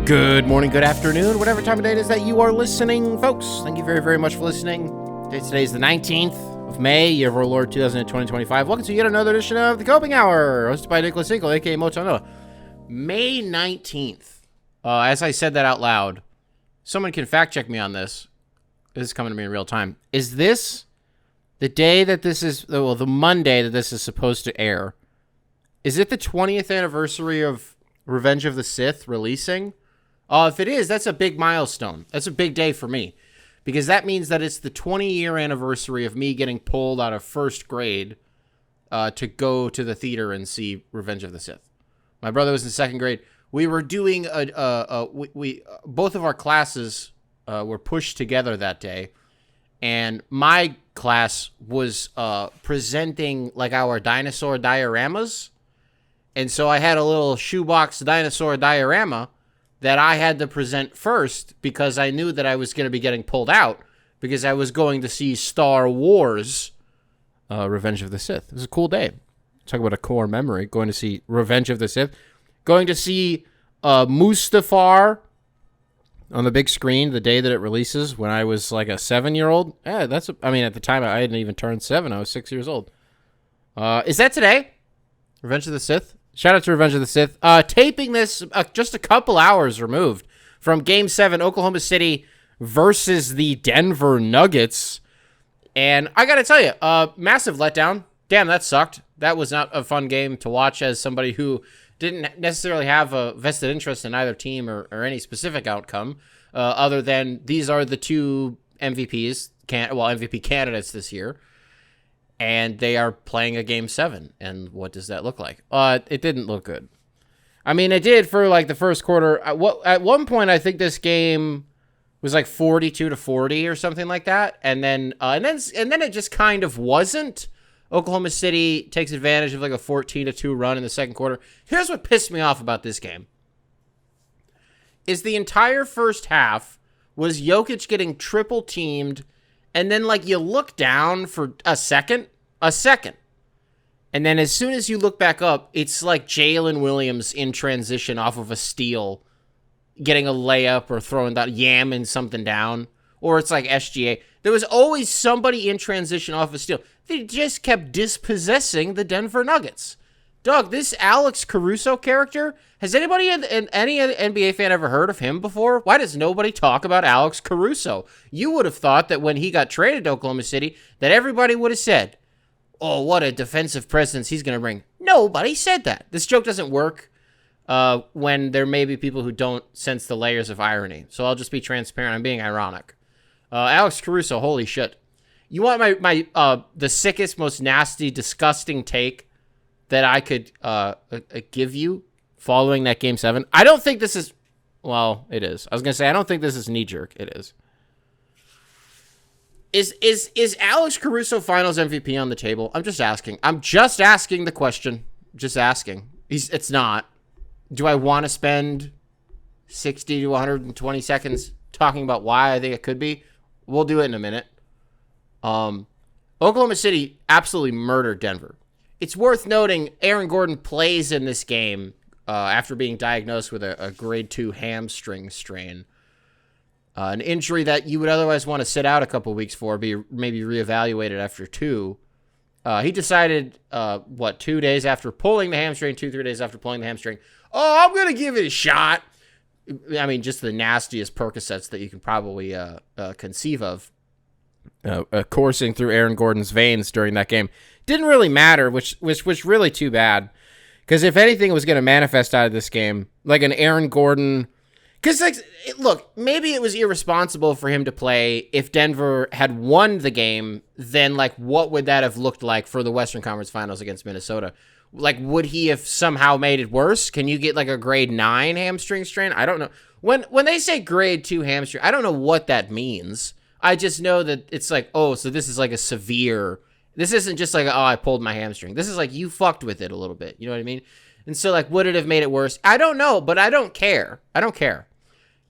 Good morning, good afternoon, whatever time of day it is that you are listening, folks. Thank you very, very much for listening. Today is the 19th of May, year of our Lord 2025. Welcome to yet another edition of the Coping Hour, hosted by Nicholas Hinkle, a.k.a. Motonoa. May 19th. As I said that out loud, someone can fact check me on this. This is coming to me in real time. Is this the day that this is, well, the Monday that this is supposed to air? Is it the 20th anniversary of Revenge of the Sith releasing? If it is, that's a big milestone. That's a big day for me, because that means that it's the 20-year anniversary of me getting pulled out of first grade to go to the theater and see Revenge of the Sith. My brother was in second grade. We were doing both of our classes were pushed together that day, and my class was presenting like our dinosaur dioramas, and so I had a little shoebox dinosaur diorama that I had to present first because I knew that I was going to be getting pulled out because I was going to see Star Wars Revenge of the Sith. It was a cool day. Talk about a core memory, going to see Revenge of the Sith. Going to see Mustafar on the big screen the day that it releases when I was like a 7-year-old. Yeah, at the time I hadn't even turned 7. I was 6 years old. Is that today? Revenge of the Sith? Shout out to Revenge of the Sith. Taping this just a couple hours removed from Game 7, Oklahoma City versus the Denver Nuggets. And I got to tell you, massive letdown. Damn, that sucked. That was not a fun game to watch as somebody who didn't necessarily have a vested interest in either team or any specific outcome, other than these are the two MVP candidates this year. And they are playing a Game 7. And what does that look like? It didn't look good. I mean, it did for like the first quarter. At one point, I think this game was like 42-40 or something like that. And then it just kind of wasn't. Oklahoma City takes advantage of like a 14-2 run in the second quarter. Here's what pissed me off about this game. Is the entire first half was Jokic getting triple teamed. And then, like, you look down for a second. And then as soon as you look back up, it's like Jalen Williams in transition off of a steal, getting a layup or throwing that, yamming something down. Or it's like SGA. There was always somebody in transition off a steal. They just kept dispossessing the Denver Nuggets. Doug, this Alex Caruso character, has anybody, any NBA fan ever heard of him before? Why does nobody talk about Alex Caruso? You would have thought that when he got traded to Oklahoma City, that everybody would have said, oh, what a defensive presence he's going to bring. Nobody said that. This joke doesn't work when there may be people who don't sense the layers of irony. So I'll just be transparent. I'm being ironic. Alex Caruso, holy shit. You want the sickest, most nasty, disgusting take that I could give you following that Game 7? I don't think this is... Well, it is. I was going to say, I don't think this is knee-jerk. It is. Is Alex Caruso Finals MVP on the table? I'm just asking. I'm just asking the question. Just asking. It's not. Do I want to spend 60 to 120 seconds talking about why I think it could be? We'll do it in a minute. Oklahoma City absolutely murdered Denver. It's worth noting Aaron Gordon plays in this game after being diagnosed with a grade 2 hamstring strain. An injury that you would otherwise want to sit out a couple weeks for, be maybe reevaluated after 2. He decided, 2 days after pulling the hamstring, 2-3 days after pulling the hamstring, I'm going to give it a shot. I mean, just the nastiest Percocets that you can probably conceive of. Coursing through Aaron Gordon's veins during that game. Didn't really matter, which was really too bad. Because if anything was going to manifest out of this game, like an Aaron Gordon... Because, look, maybe it was irresponsible for him to play. If Denver had won the game, then, what would that have looked like for the Western Conference Finals against Minnesota? Would he have somehow made it worse? Can you get, a grade 9 hamstring strain? I don't know. When they say grade 2 hamstring, I don't know what that means. I just know that it's so this is a severe... This isn't just I pulled my hamstring. This is you fucked with it a little bit. You know what I mean? And so would it have made it worse? I don't know, but I don't care. I don't care.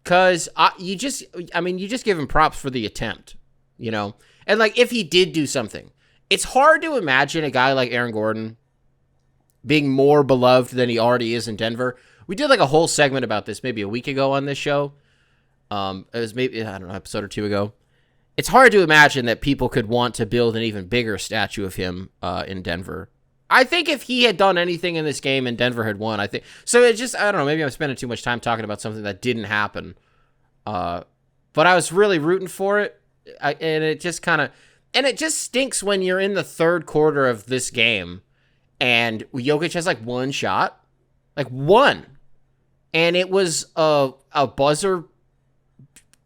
Because you just give him props for the attempt, you know? And if he did do something, it's hard to imagine a guy like Aaron Gordon being more beloved than he already is in Denver We did like a whole segment about this maybe a week ago on this show. It was maybe, I don't know, episode or two ago. It's hard to imagine that people could want to build an even bigger statue of him in Denver. I think if he had done anything in this game and Denver had won, I think. So it just, I don't know, maybe I'm spending too much time talking about something that didn't happen. But I was really rooting for it. And it just kind of, and it just stinks when you're in the third quarter of this game and Jokic has like one shot. Like one. And it was a buzzer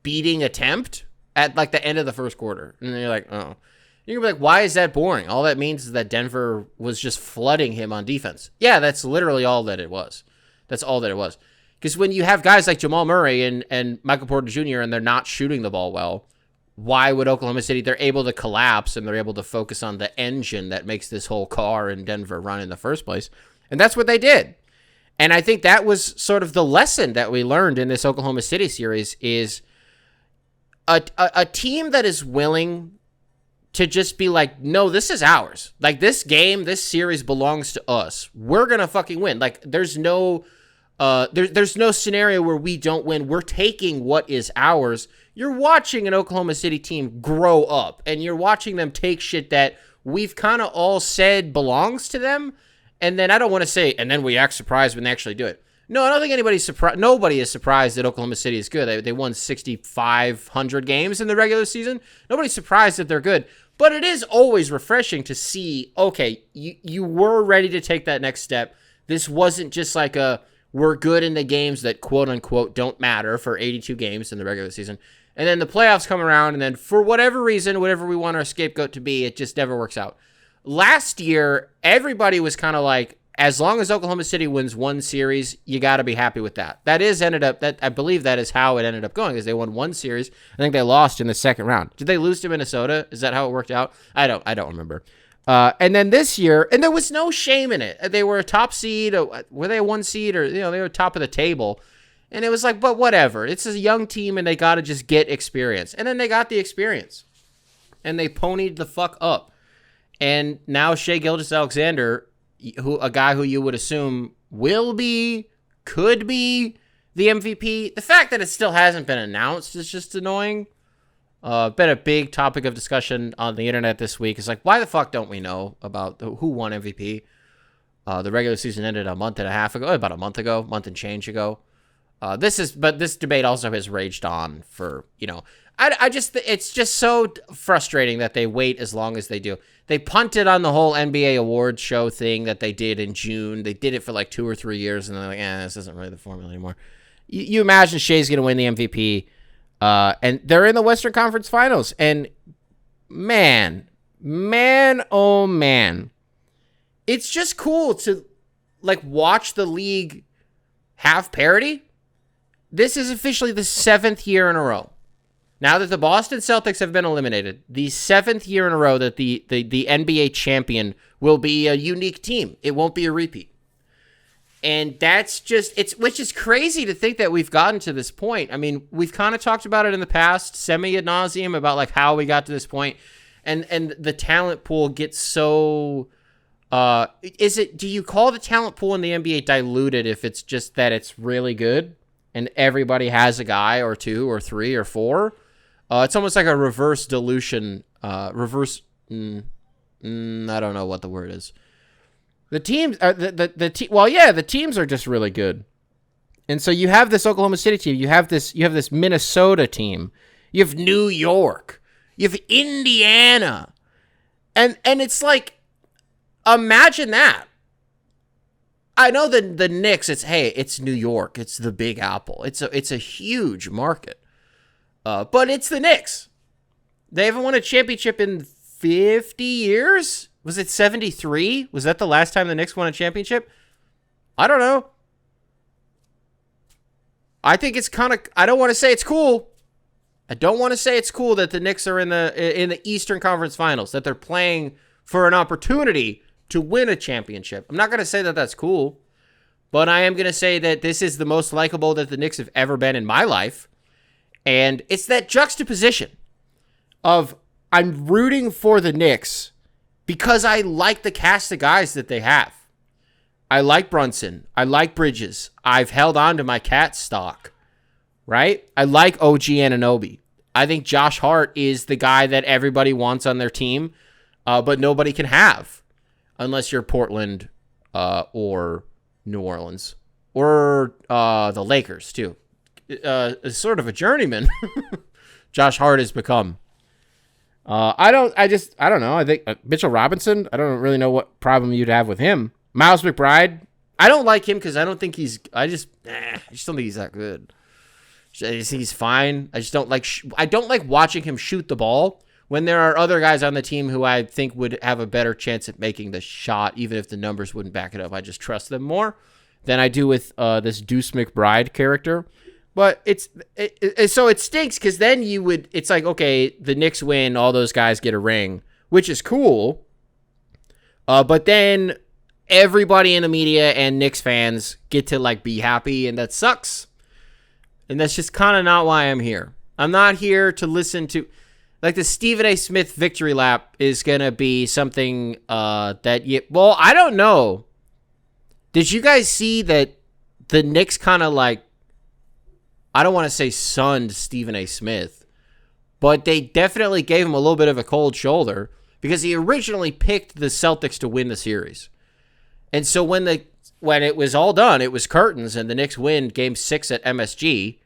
beating attempt at like the end of the first quarter. And you're like, oh. You're going to be like, why is that boring? All that means is that Denver was just flooding him on defense. Yeah, that's literally all that it was. That's all that it was. Because when you have guys like Jamal Murray and Michael Porter Jr. and they're not shooting the ball well, why would Oklahoma City, they're able to collapse and they're able to focus on the engine that makes this whole car in Denver run in the first place. And that's what they did. And I think that was sort of the lesson that we learned in this Oklahoma City series is a team that is willing to just be like, no, this is ours. Like, this game, this series belongs to us. We're going to fucking win. Like, there's no scenario where we don't win. We're taking what is ours. You're watching an Oklahoma City team grow up, and you're watching them take shit that we've kind of all said belongs to them. And then I don't want to say, and then we act surprised when they actually do it. No, I don't think anybody's surprised. Nobody is surprised that Oklahoma City is good. They won 6,500 games in the regular season. Nobody's surprised that they're good. But it is always refreshing to see, okay, you were ready to take that next step. This wasn't just like we're good in the games that quote-unquote don't matter for 82 games in the regular season. And then the playoffs come around, and then for whatever reason, whatever we want our scapegoat to be, it just never works out. Last year, everybody was kind of like, as long as Oklahoma City wins one series, you got to be happy with that. I believe that is how it ended up going, is they won one series. I think they lost in the second round. Did they lose to Minnesota? Is that how it worked out? I don't remember. And then this year, and there was no shame in it. They were a top seed. Were they a one seed, or they were top of the table? And it was like, but whatever. It's a young team, and they got to just get experience. And then they got the experience, and they ponied the fuck up. And now Shai Gilgeous-Alexander, a guy who you would assume could be the MVP. The fact that it still hasn't been announced is just annoying. Been a big topic of discussion on the internet this week. It's like, why the fuck don't we know about who won MVP? The regular season ended a month and change ago. But this debate also has raged on for, it's just so frustrating that they wait as long as they do. They punted on the whole NBA awards show thing that they did in June. They did it for like 2 or 3 years, and they're like, this isn't really the formula anymore. You imagine Shai's going to win the MVP, and they're in the Western Conference Finals, and man, oh man, it's just cool to like watch the league have parity. This is officially the 7th year in a row. Now that the Boston Celtics have been eliminated, the 7th year in a row that the NBA champion will be a unique team. It won't be a repeat. And that's just, which is crazy to think that we've gotten to this point. I mean, we've kind of talked about it in the past, semi ad nauseum, about like how we got to this point. And the talent pool gets so, do you call the talent pool in the NBA diluted if it's just that it's really good and everybody has a guy or 2 or 3 or 4? It's almost like a reverse dilution, I don't know what the word is. The teams are the teams are just really good. And so you have this Oklahoma City team, you have this Minnesota team, you have New York, you have Indiana. And it's like, imagine that. I know the Knicks, it's New York, it's the Big Apple. It's a huge market. But it's the Knicks. They haven't won a championship in 50 years? Was it 73? Was that the last time the Knicks won a championship? I don't know. I think it's kind of, I don't want to say it's cool. I don't want to say it's cool that the Knicks are in the Eastern Conference Finals, that they're playing for an opportunity to win a championship. I'm not going to say that that's cool, but I am going to say that this is the most likable that the Knicks have ever been in my life. And it's that juxtaposition of I'm rooting for the Knicks because I like the cast of guys that they have. I like Brunson. I like Bridges. I've held on to my cat stock, right? I like OG Anunoby. I think Josh Hart is the guy that everybody wants on their team, but nobody can have unless you're Portland or New Orleans or the Lakers too. Sort of a journeyman. Josh Hart has become. I don't know. I think Mitchell Robinson, I don't really know what problem you'd have with him. Miles McBride, I don't like him because I don't think I just don't think he's that good. I just think he's fine. I just don't like, I don't like watching him shoot the ball when there are other guys on the team who I think would have a better chance at making the shot, even if the numbers wouldn't back it up. I just trust them more than I do with this Deuce McBride character. But so it stinks because then it's like, okay, the Knicks win, all those guys get a ring, which is cool. But then everybody in the media and Knicks fans get to like be happy, and that sucks. And that's just kind of not why I'm here. I'm not here to listen to, like, the Stephen A. Smith victory lap is going to be something I don't know. Did you guys see that the Knicks kind of like, I don't want to say sunned Stephen A. Smith, but they definitely gave him a little bit of a cold shoulder because he originally picked the Celtics to win the series. And so when it was all done, it was curtains and the Knicks win game 6 at MSG.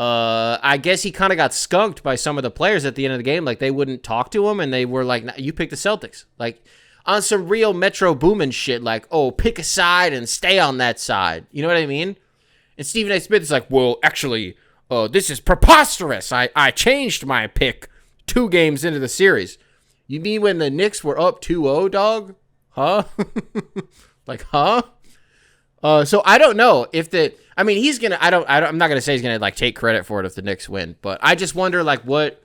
I guess he kind of got skunked by some of the players at the end of the game. Like, they wouldn't talk to him and they were like, you pick the Celtics. Like, on some real Metro Boomin shit, like, oh, pick a side and stay on that side. You know what I mean? And Stephen A. Smith is like, well, actually, this is preposterous. I changed my pick 2 games into the series. You mean when the Knicks were up 2-0, dog? Huh? Like, huh? So I don't know if he's going to, I'm not going to say he's going to like take credit for it if the Knicks win, but I just wonder like what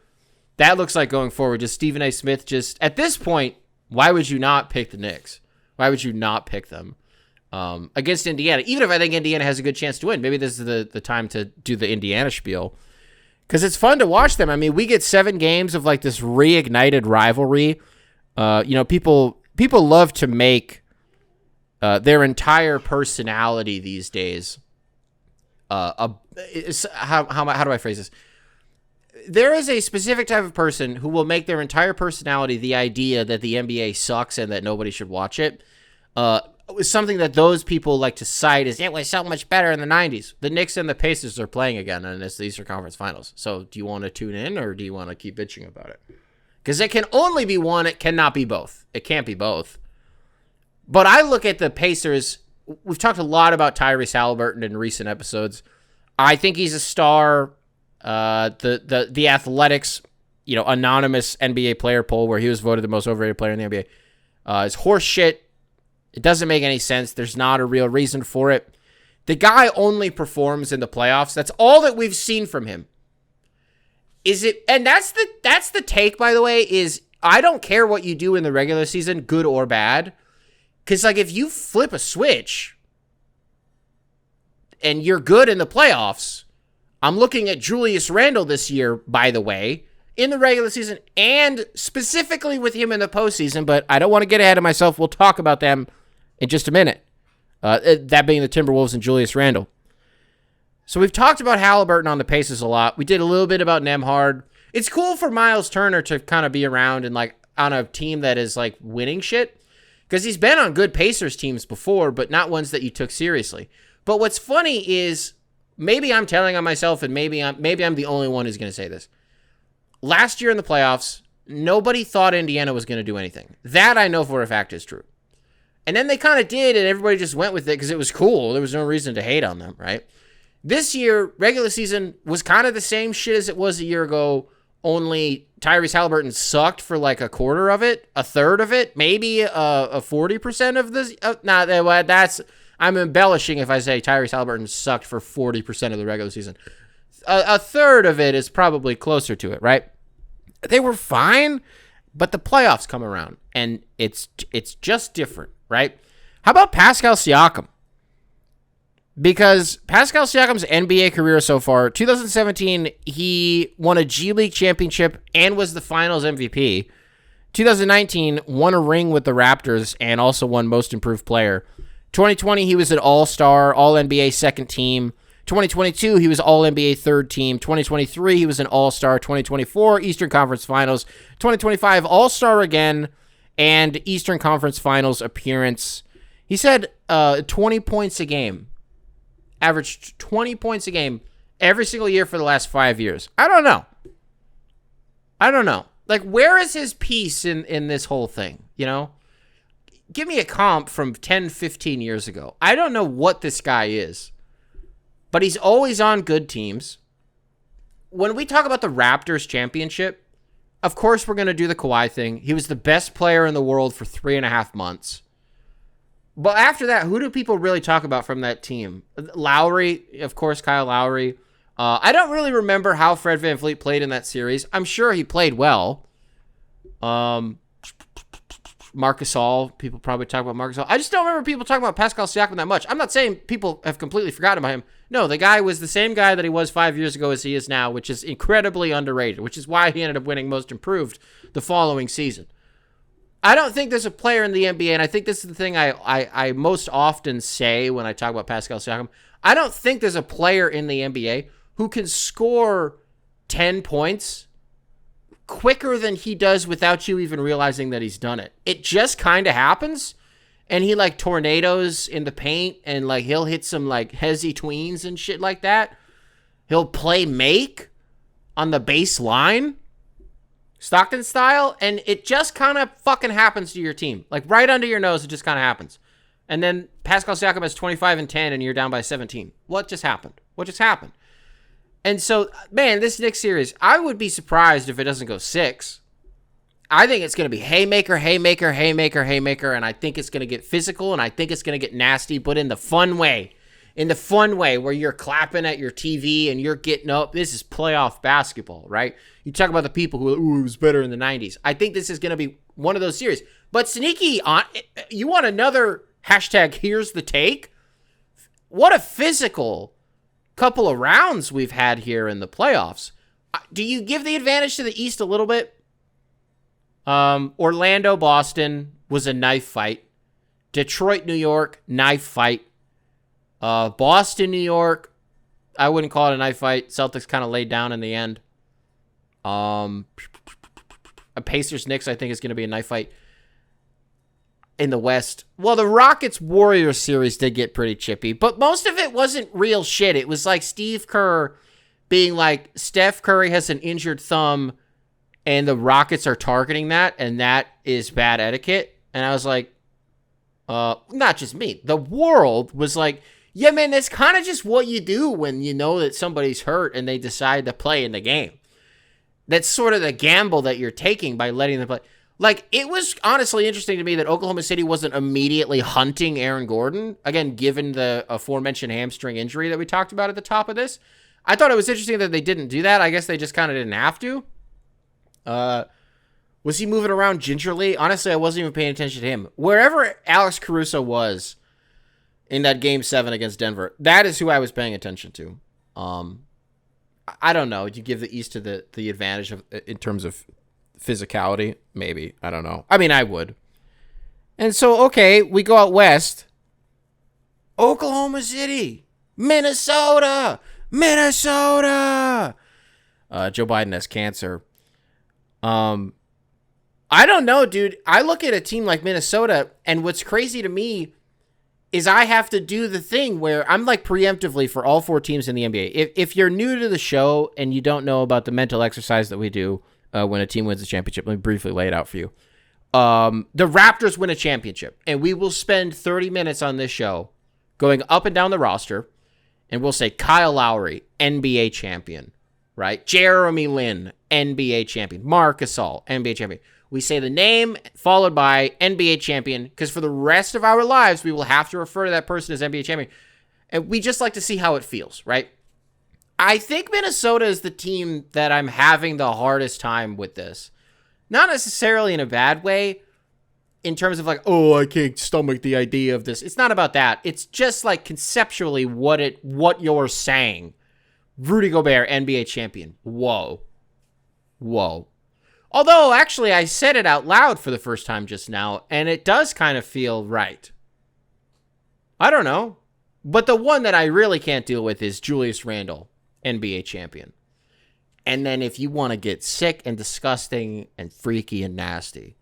that looks like going forward. Just Stephen A. Smith, just at this point, why would you not pick the Knicks? Why would you not pick them? Against Indiana, even if I think Indiana has a good chance to win. Maybe this is the time to do the Indiana spiel because it's fun to watch them. I mean, we get 7 games of like this reignited rivalry. People love to make their entire personality these days. How do I phrase this? There is a specific type of person who will make their entire personality the idea that the NBA sucks and that nobody should watch it. Something that those people like to cite is, it was so much better in the 90s. The Knicks and the Pacers are playing again, and it's the Eastern Conference Finals. So do you want to tune in, or do you want to keep bitching about it? Because it can only be one. It cannot be both. It can't be both. But I look at the Pacers. We've talked a lot about Tyrese Halliburton in recent episodes. I think he's a star. The Athletics, anonymous NBA player poll where he was voted the most overrated player in the NBA is horse shit. It doesn't make any sense. There's not a real reason for it. The guy only performs in the playoffs. That's all that we've seen from him. And that's the take, by the way, is I don't care what you do in the regular season, good or bad. Because, like, if you flip a switch and you're good in the playoffs, I'm looking at Julius Randle this year, by the way, in the regular season and specifically with him in the postseason, but I don't want to get ahead of myself. We'll talk about them in just a minute. That being the Timberwolves and Julius Randle. So we've talked about Halliburton on the Pacers a lot. We did a little bit about Nembhard. It's cool for Miles Turner to kind of be around and like on a team that is like winning shit. Because he's been on good Pacers teams before, but not ones that you took seriously. But what's funny is, maybe I'm telling on myself, and maybe I'm the only one who's going to say this. Last year in the playoffs, nobody thought Indiana was going to do anything. That I know for a fact is true. And then they kind of did, and everybody just went with it because it was cool. There was no reason to hate on them, right? This year, regular season was kind of the same shit as it was a year ago, only Tyrese Halliburton sucked for like a quarter of it, a third of it, maybe a 40% of this. I'm embellishing if I say Tyrese Halliburton sucked for 40% of the regular season. A third of it is probably closer to it, right? They were fine, but the playoffs come around, and it's just different, right? How about Pascal Siakam? Because Pascal Siakam's NBA career so far, 2017, he won a G League championship and was the finals MVP. 2019, won a ring with the Raptors and also won most improved player. 2020, he was an all-star, all-NBA second team. 2022, he was all-NBA third team. 2023, he was an all-star. 2024, Eastern Conference Finals. 2025, all-star again, and Eastern Conference Finals appearance. He said 20 points a game. Averaged 20 points a game every single year for the last 5 years. I don't know. Like, where is his piece in this whole thing, you know? Give me a comp from 10, 15 years ago. I don't know what this guy is, but he's always on good teams. When we talk about the Raptors championship, of course we're going to do the Kawhi thing. He was the best player in the world for 3.5 months. But after that, who do people really talk about from that team? Lowry, of course, Kyle Lowry. I don't really remember how Fred VanVleet played in that series. I'm sure he played well. Marc Gasol, people probably talk about Marc Gasol. I just don't remember people talking about Pascal Siakam that much. I'm not saying people have completely forgotten about him. No, the guy was the same guy that he was 5 years ago as he is now, which is incredibly underrated, which is why he ended up winning Most Improved the following season. I don't think there's a player in the NBA, and I think this is the thing I most often say when I talk about Pascal Siakam. I don't think there's a player in the NBA who can score 10 points quicker than he does without you even realizing that he's done it. It just kind of happens, and he like tornadoes in the paint, and like he'll hit some like hezzy tweens and shit like that. He'll play make on the baseline, Stockton style, and it just kind of fucking happens to your team. Like right under your nose, it just kind of happens. And then Pascal Siakam has 25 and 10, and you're down by 17. What just happened? And so, man, this Knicks series, I would be surprised if it doesn't go 6. I think it's going to be haymaker, haymaker, haymaker, haymaker, and I think it's going to get physical, and I think it's going to get nasty, but in the fun way. In the fun way where you're clapping at your TV and you're getting up. This is playoff basketball, right? You talk about the people who, it was better in the 90s. I think this is going to be one of those series. But sneaky, you want another hashtag, here's the take? What a physical couple of rounds we've had here in the playoffs. Do you give the advantage to the East a little bit? Orlando, Boston was a knife fight. Detroit, New York, knife fight. Boston, New York, I wouldn't call it a knife fight. Celtics kind of laid down in the end. Pacers, Knicks, I think is going to be a knife fight. In the West, well, the Rockets-Warriors series did get pretty chippy, but most of it wasn't real shit. It was like Steve Kerr being like, Steph Curry has an injured thumb, and the Rockets are targeting that, and that is bad etiquette. And I was like, not just me. The world was like, yeah, man, that's kind of just what you do when you know that somebody's hurt and they decide to play in the game. That's sort of the gamble that you're taking by letting them play. Like, it was honestly interesting to me that Oklahoma City wasn't immediately hunting Aaron Gordon, again, given the aforementioned hamstring injury that we talked about at the top of this. I thought it was interesting that they didn't do that. I guess they just kind of didn't have to. Was he moving around gingerly? Honestly, I wasn't even paying attention to him. Wherever Alex Caruso was in that Game 7 against Denver, that is who I was paying attention to. I don't know. Do you give the East to the advantage of in terms of physicality? Maybe. I don't know. I mean, I would. And so, okay, we go out west. Oklahoma City. Minnesota. Joe Biden has cancer. I don't know, dude. I look at a team like Minnesota, and what's crazy to me is I have to do the thing where I'm like preemptively for all 4 teams in the NBA. If you're new to the show and you don't know about the mental exercise that we do when a team wins a championship, let me briefly lay it out for you. The Raptors win a championship, and we will spend 30 minutes on this show going up and down the roster, and we'll say Kyle Lowry, NBA champion, right? Jeremy Lin, NBA champion. Marc Gasol, NBA champion. We say the name followed by NBA champion, because for the rest of our lives, we will have to refer to that person as NBA champion. And we just like to see how it feels, right? I think Minnesota is the team that I'm having the hardest time with this. Not necessarily in a bad way, in terms of like, oh, I can't stomach the idea of this. It's not about that. It's just like conceptually what you're saying. Rudy Gobert, NBA champion. Whoa. Although, actually, I said it out loud for the first time just now, and it does kind of feel right. I don't know. But the one that I really can't deal with is Julius Randle, NBA champion. And then if you want to get sick and disgusting and freaky and nasty,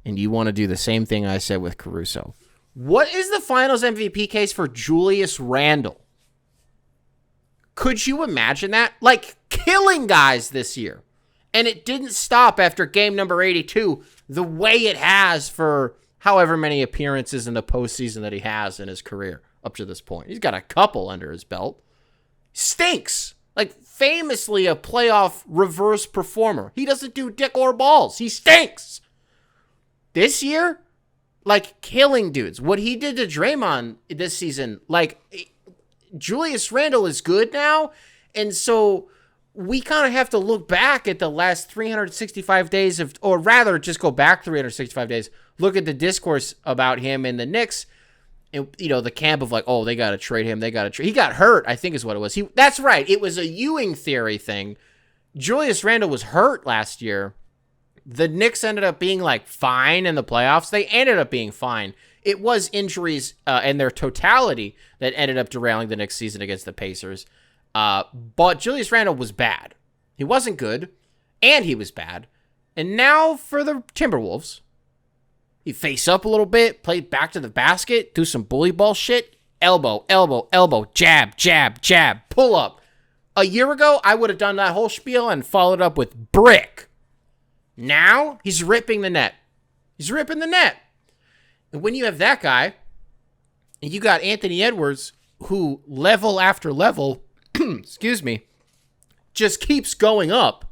and you want to do the same thing I said with Caruso, what is the finals MVP case for Julius Randle? Could you imagine that? Like, killing guys this year. And it didn't stop after game number 82 the way it has for however many appearances in the postseason that he has in his career up to this point. He's got a couple under his belt. Stinks. Like, famously a playoff reverse performer. He doesn't do dick or balls. He stinks. This year, like, killing dudes. What he did to Draymond this season, like, Julius Randle is good now, and so we kind of have to look back at the last 365 days of, or rather just go back 365 days, look at the discourse about him and the Knicks, and, you know, the camp of like, oh, they got to trade him, he got hurt, I think is what it was. That's right, it was a Ewing theory thing. Julius Randle was hurt last year. The Knicks ended up being like fine in the playoffs. They ended up being fine. It was injuries and their totality that ended up derailing the Knicks season against the Pacers. But Julius Randle was bad. He wasn't good, and he was bad. And now for the Timberwolves, he face up a little bit, played back to the basket, do some bully ball shit, elbow, elbow, elbow, jab, jab, jab, pull up. A year ago, I would have done that whole spiel and followed up with brick. Now, he's ripping the net. He's ripping the net. And when you have that guy, and you got Anthony Edwards, who level after level, excuse me, just keeps going up,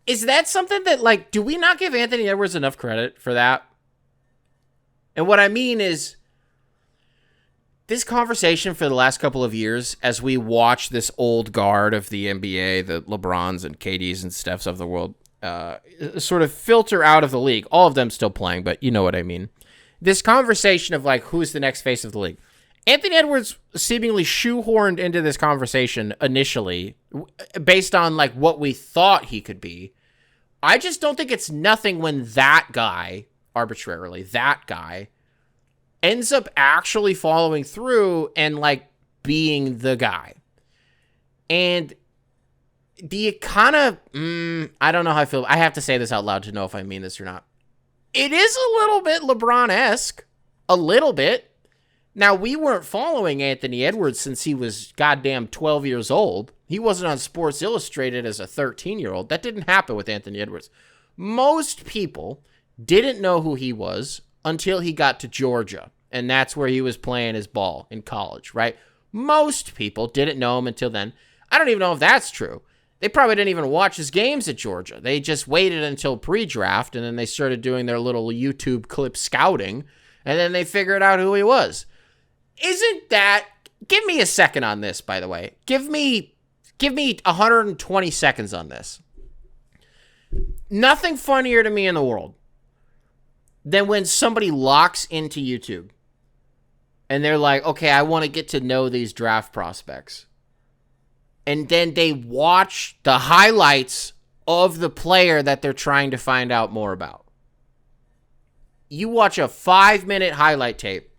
is that something that, like, do we not give Anthony Edwards enough credit for that? And what I mean is, this conversation for the last couple of years, as we watch this old guard of the NBA, the LeBrons and KDs and Stephs of the world, sort of filter out of the league. All of them still playing, but you know what I mean. This conversation of like, who's the next face of the league? Anthony Edwards seemingly shoehorned into this conversation initially based on like what we thought he could be. I just don't think it's nothing when that guy, arbitrarily, that guy, ends up actually following through and like being the guy. And do you kind of, I don't know how I feel. I have to say this out loud to know if I mean this or not. It is a little bit LeBron-esque. A little bit. Now, we weren't following Anthony Edwards since he was goddamn 12 years old. He wasn't on Sports Illustrated as a 13-year-old. That didn't happen with Anthony Edwards. Most people didn't know who he was until he got to Georgia. And that's where he was playing his ball in college, right? Most people didn't know him until then. I don't even know if that's true. They probably didn't even watch his games at Georgia. They just waited until pre-draft, and then they started doing their little YouTube clip scouting, and then they figured out who he was. Isn't that... Give me a second on this, by the way. Give me 120 seconds on this. Nothing funnier to me in the world than when somebody locks into YouTube, and they're like, okay, I want to get to know these draft prospects. And then they watch the highlights of the player that they're trying to find out more about. You watch a 5-minute highlight tape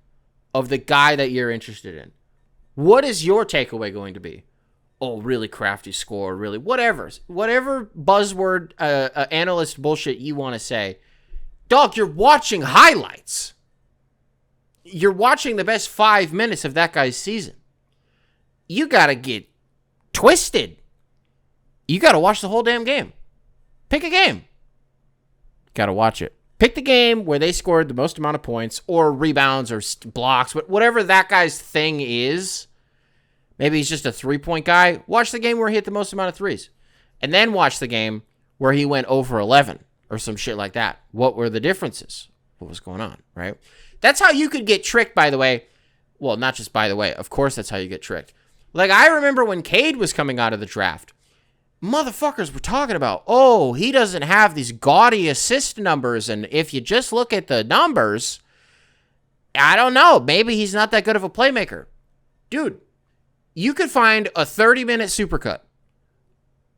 of the guy that you're interested in. What is your takeaway going to be? Oh, really crafty score, really, whatever buzzword analyst bullshit you want to say. Dog, you're watching highlights. You're watching the best 5 minutes of that guy's season. You got to get twisted. You got to watch the whole damn game. Pick a game. Got to watch it. Pick the game where they scored the most amount of points or rebounds or blocks, whatever that guy's thing is. Maybe he's just a three-point guy. Watch the game where he hit the most amount of threes. And then watch the game where he went over 11 or some shit like that. What were the differences? What was going on, right? That's how you could get tricked, by the way. Well, not just by the way. Of course that's how you get tricked. Like, I remember when Cade was coming out of the draft, motherfuckers were talking about, oh, he doesn't have these gaudy assist numbers, and if you just look at the numbers, I don't know, maybe he's not that good of a playmaker. Dude, you could find a 30-minute supercut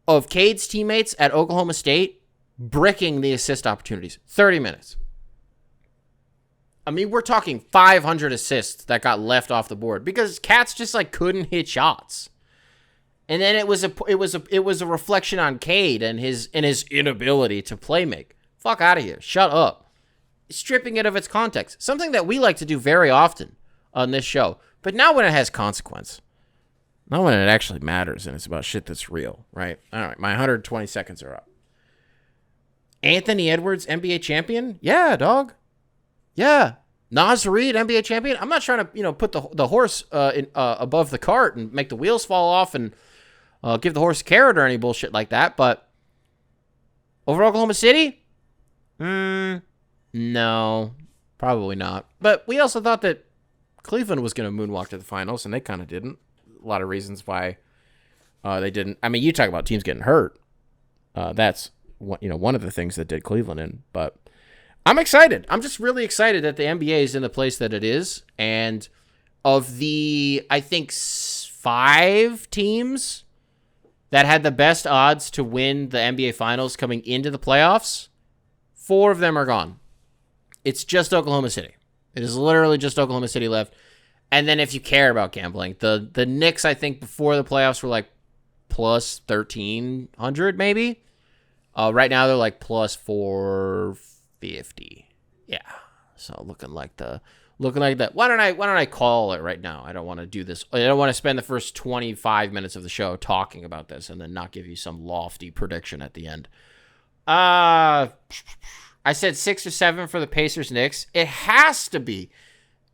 of Cade's teammates at Oklahoma State bricking the assist opportunities. 30 minutes. I mean, we're talking 500 assists that got left off the board because cats just like couldn't hit shots. And then it was a reflection on Cade and his inability to play make. Fuck out of here. Shut up. Stripping it of its context. Something that we like to do very often on this show. But not when it has consequence. Not when it actually matters and it's about shit that's real, right? All right, my 120 seconds are up. Anthony Edwards, NBA champion? Yeah, dog. Yeah. Naz Reid, NBA champion? I'm not trying to, put the horse above the cart and make the wheels fall off and give the horse a carrot or any bullshit like that, but over Oklahoma City? No, probably not. But we also thought that Cleveland was going to moonwalk to the finals, and they kind of didn't. A lot of reasons why they didn't. I mean, you talk about teams getting hurt. That's one of the things that did Cleveland in. But I'm excited. I'm just really excited that the NBA is in the place that it is, and of the I think 5 teams that had the best odds to win the NBA Finals coming into the playoffs, 4 of them are gone. It's just Oklahoma City. It is literally just Oklahoma City left. And then if you care about gambling, the Knicks, I think, before the playoffs were like plus 1,300 maybe. Right now they're like plus 450. Yeah. So looking like that. Why don't I call it right now? I don't want to do this. I don't want to spend the first 25 minutes of the show talking about this and then not give you some lofty prediction at the end. I said 6 or 7 for the Pacers Knicks. It has to be.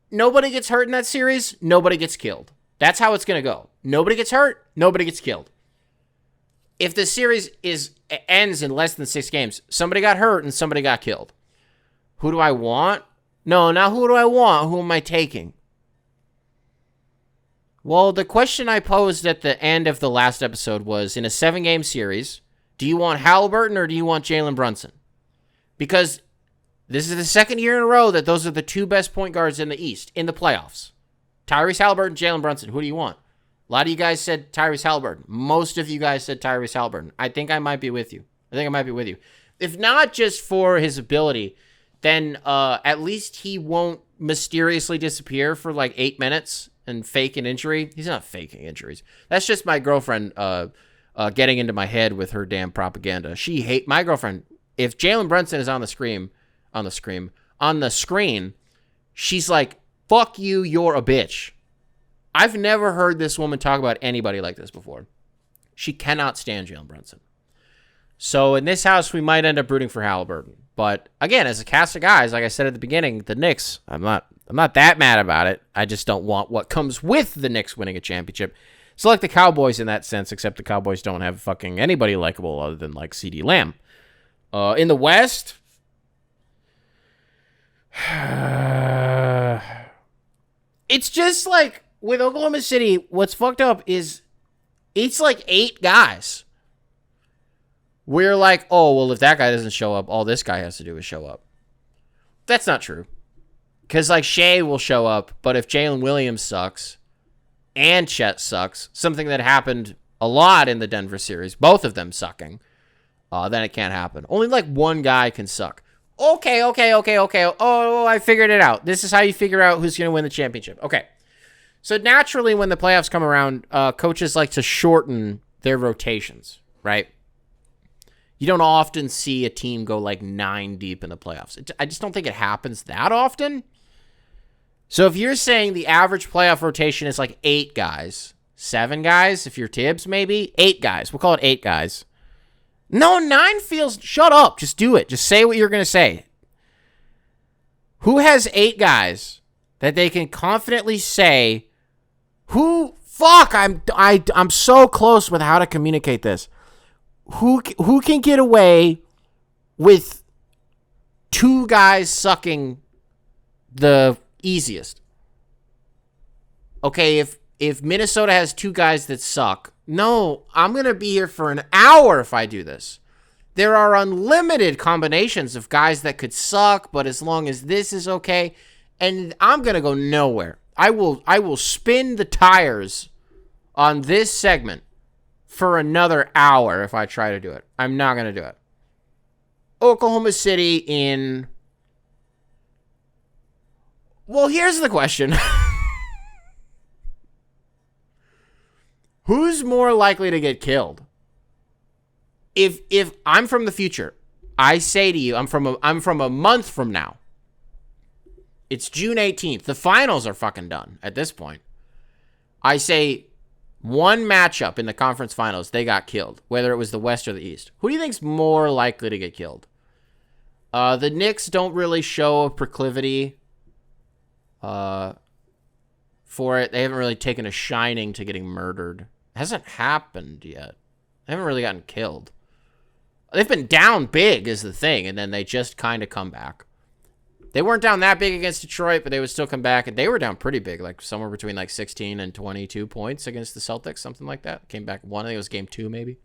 Nobody gets hurt in that series. Nobody gets killed. That's how it's going to go. Nobody gets hurt. Nobody gets killed. If the series ends in less than 6 games, somebody got hurt and somebody got killed. Who do I want? No, not who do I want. Who am I taking? Well, the question I posed at the end of the last episode was, in a 7-game series, do you want Halliburton or do you want Jalen Brunson? Because this is the second year in a row that those are the 2 best point guards in the East in the playoffs. Tyrese Halliburton, Jalen Brunson. Who do you want? A lot of you guys said Tyrese Halliburton. Most of you guys said Tyrese Halliburton. I think I might be with you. If not just for his ability, then at least he won't mysteriously disappear for like 8 minutes and fake an injury. He's not faking injuries. That's just my girlfriend getting into my head with her damn propaganda. My girlfriend. If Jalen Brunson is on the screen, she's like, fuck you, you're a bitch. I've never heard this woman talk about anybody like this before. She cannot stand Jalen Brunson. So in this house, we might end up rooting for Halliburton. But again, as a cast of guys, like I said at the beginning, the Knicks, I'm not that mad about it. I just don't want what comes with the Knicks winning a championship. It's like the Cowboys in that sense, except the Cowboys don't have fucking anybody likable other than like CeeDee Lamb. In the West, it's just like with Oklahoma City, what's fucked up is it's like 8 guys. We're like, oh, well, if that guy doesn't show up, all this guy has to do is show up. That's not true. Because like Shea will show up, but if Jalen Williams sucks and Chet sucks, something that happened a lot in the Denver series, both of them sucking, then it can't happen. Only like one guy can suck. Okay. Oh, I figured it out. This is how you figure out who's going to win the championship. Okay. So naturally, when the playoffs come around, coaches like to shorten their rotations, right? You don't often see a team go like 9 deep in the playoffs. I just don't think it happens that often. So if you're saying the average playoff rotation is like 8 guys, 7 guys, if you're Tibbs, maybe 8 guys. We'll call it 8 guys. No, 9 feels... Shut up. Just do it. Just say what you're going to say. Who has 8 guys that they can confidently say, fuck, I'm so close with how to communicate this. Who can get away with 2 guys sucking the easiest? Okay, if Minnesota has 2 guys that suck, no, I'm going to be here for an hour if I do this. There are unlimited combinations of guys that could suck, but as long as this is okay, and I'm going to go nowhere. I will spin the tires on this segment for another hour if I try to do it. I'm not going to do it. Oklahoma City in Well, here's the question. Who's more likely to get killed? If I'm from the future, I say to you, I'm from a month from now. It's June 18th. The finals are fucking done at this point. I say one matchup in the conference finals, they got killed, whether it was the West or the East. Who do you think's more likely to get killed? The Knicks don't really show a proclivity for it. They haven't really taken a shining to getting murdered. It hasn't happened yet. They haven't really gotten killed. They've been down big is the thing, and then they just kind of come back. They weren't down that big against Detroit, but they would still come back, and they were down pretty big, like somewhere between like 16 and 22 points against the Celtics, something like that. Came back one. I think it was game 2, maybe.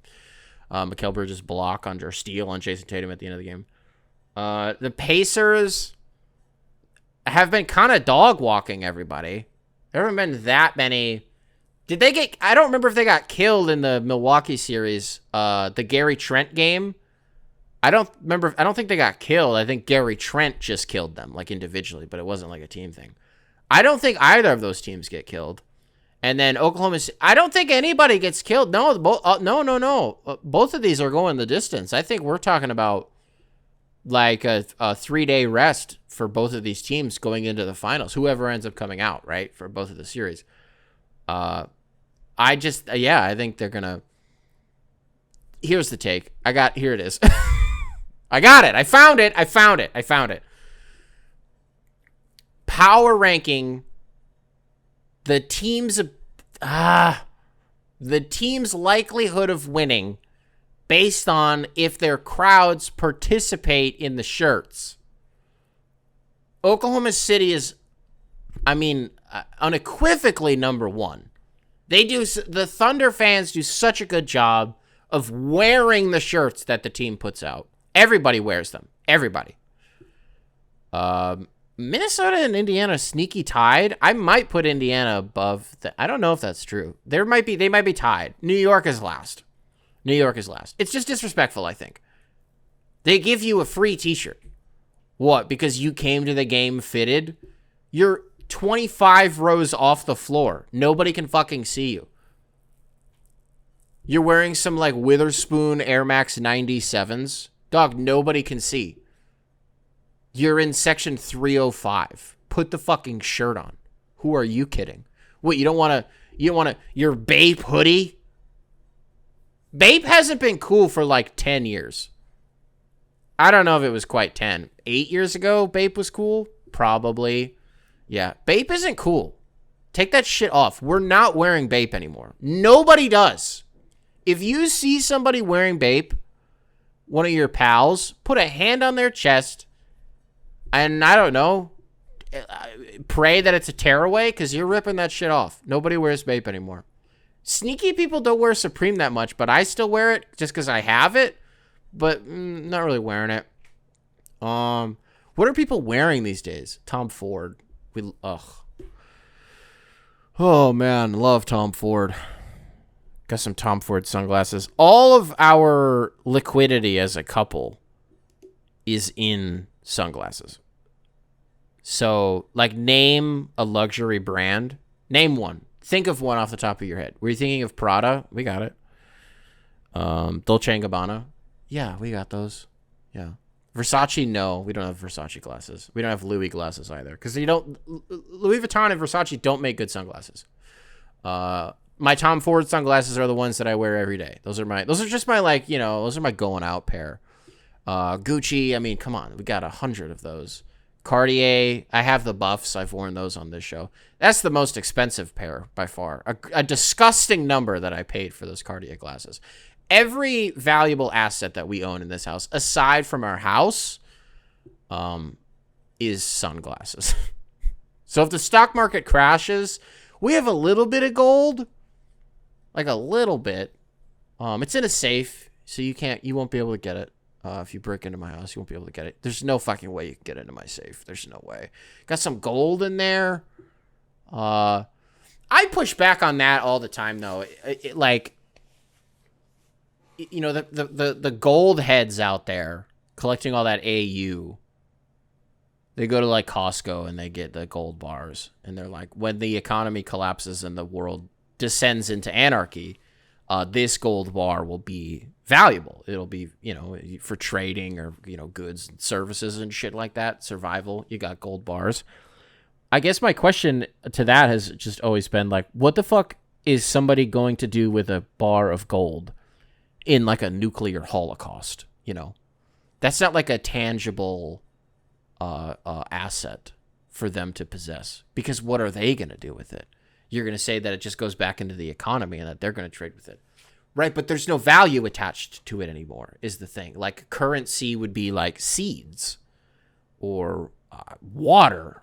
Mikal Bridges block under steal on Jason Tatum at the end of the game. The Pacers have been kind of dog walking everybody. There haven't been that many. Did they get? I don't remember if they got killed in the Milwaukee series. The Gary Trent game. I don't remember. I don't think they got killed. I think Gary Trent just killed them, like individually, but it wasn't like a team thing. I don't think either of those teams get killed. And then Oklahoma. I don't think anybody gets killed. No, no. Both of these are going the distance. I think we're talking about like a 3-day rest for both of these teams going into the finals. Whoever ends up coming out, right, for both of the series. I think they're gonna. Here's the take. Here it is. I got it. I found it. Power ranking the team's likelihood of winning based on if their crowds participate in the shirts. Oklahoma City is, unequivocally number one. The Thunder fans do such a good job of wearing the shirts that the team puts out. Everybody wears them. Everybody. Minnesota and Indiana sneaky tied. I might put Indiana above I don't know if that's true. They might be tied. New York is last. It's just disrespectful, I think. They give you a free t-shirt. What? Because you came to the game fitted? You're 25 rows off the floor. Nobody can fucking see you. You're wearing some like Witherspoon Air Max 97s. Dog, nobody can see. You're in section 305. Put the fucking shirt on. Who are you kidding? What, you don't want your Bape hoodie? Bape hasn't been cool for like 10 years. I don't know if it was quite 10. 8 years ago, Bape was cool? Probably. Yeah, Bape isn't cool. Take that shit off. We're not wearing Bape anymore. Nobody does. If you see somebody wearing Bape, one of your pals, put a hand on their chest, and I don't know, pray that it's a tearaway, because you're ripping that shit off. Nobody wears Bape anymore. Sneaky people don't wear Supreme that much, but I still wear it just because I have it, but not really wearing it. What are people wearing these days? Tom Ford. Oh, man, love Tom Ford. Got some Tom Ford sunglasses. All of our liquidity as a couple is in sunglasses. So, like, name a luxury brand. Name one. Think of one off the top of your head. Were you thinking of Prada? We got it. Dolce & Gabbana? Yeah, we got those. Yeah. Versace? No, we don't have Versace glasses. We don't have Louis glasses either. Because Louis Vuitton and Versace don't make good sunglasses. My Tom Ford sunglasses are the ones that I wear every day. Those are just my, like, those are my going out pair. Gucci, come on. We got 100 of those. Cartier, I have the buffs. I've worn those on this show. That's the most expensive pair by far. A disgusting number that I paid for those Cartier glasses. Every valuable asset that we own in this house, aside from our house, is sunglasses. So if the stock market crashes, we have a little bit of gold, like a little bit. It's in a safe, so you won't be able to get it. If you break into my house, you won't be able to get it. There's no fucking way you can get into my safe. There's no way. Got some gold in there. I push back on that all the time, though. The gold heads out there collecting all that AU. They go to like Costco and they get the gold bars. And they're like, when the economy collapses and the world descends into anarchy, this gold bar will be valuable. It'll be, for trading or, goods and services and shit like that. Survival, you got gold bars. I guess my question to that has just always been like, what the fuck is somebody going to do with a bar of gold in like a nuclear holocaust? That's not like a tangible asset for them to possess, because what are they going to do with it? You're going to say that it just goes back into the economy and that they're going to trade with it. Right, but there's no value attached to it anymore, is the thing. Like, currency would be like seeds or water,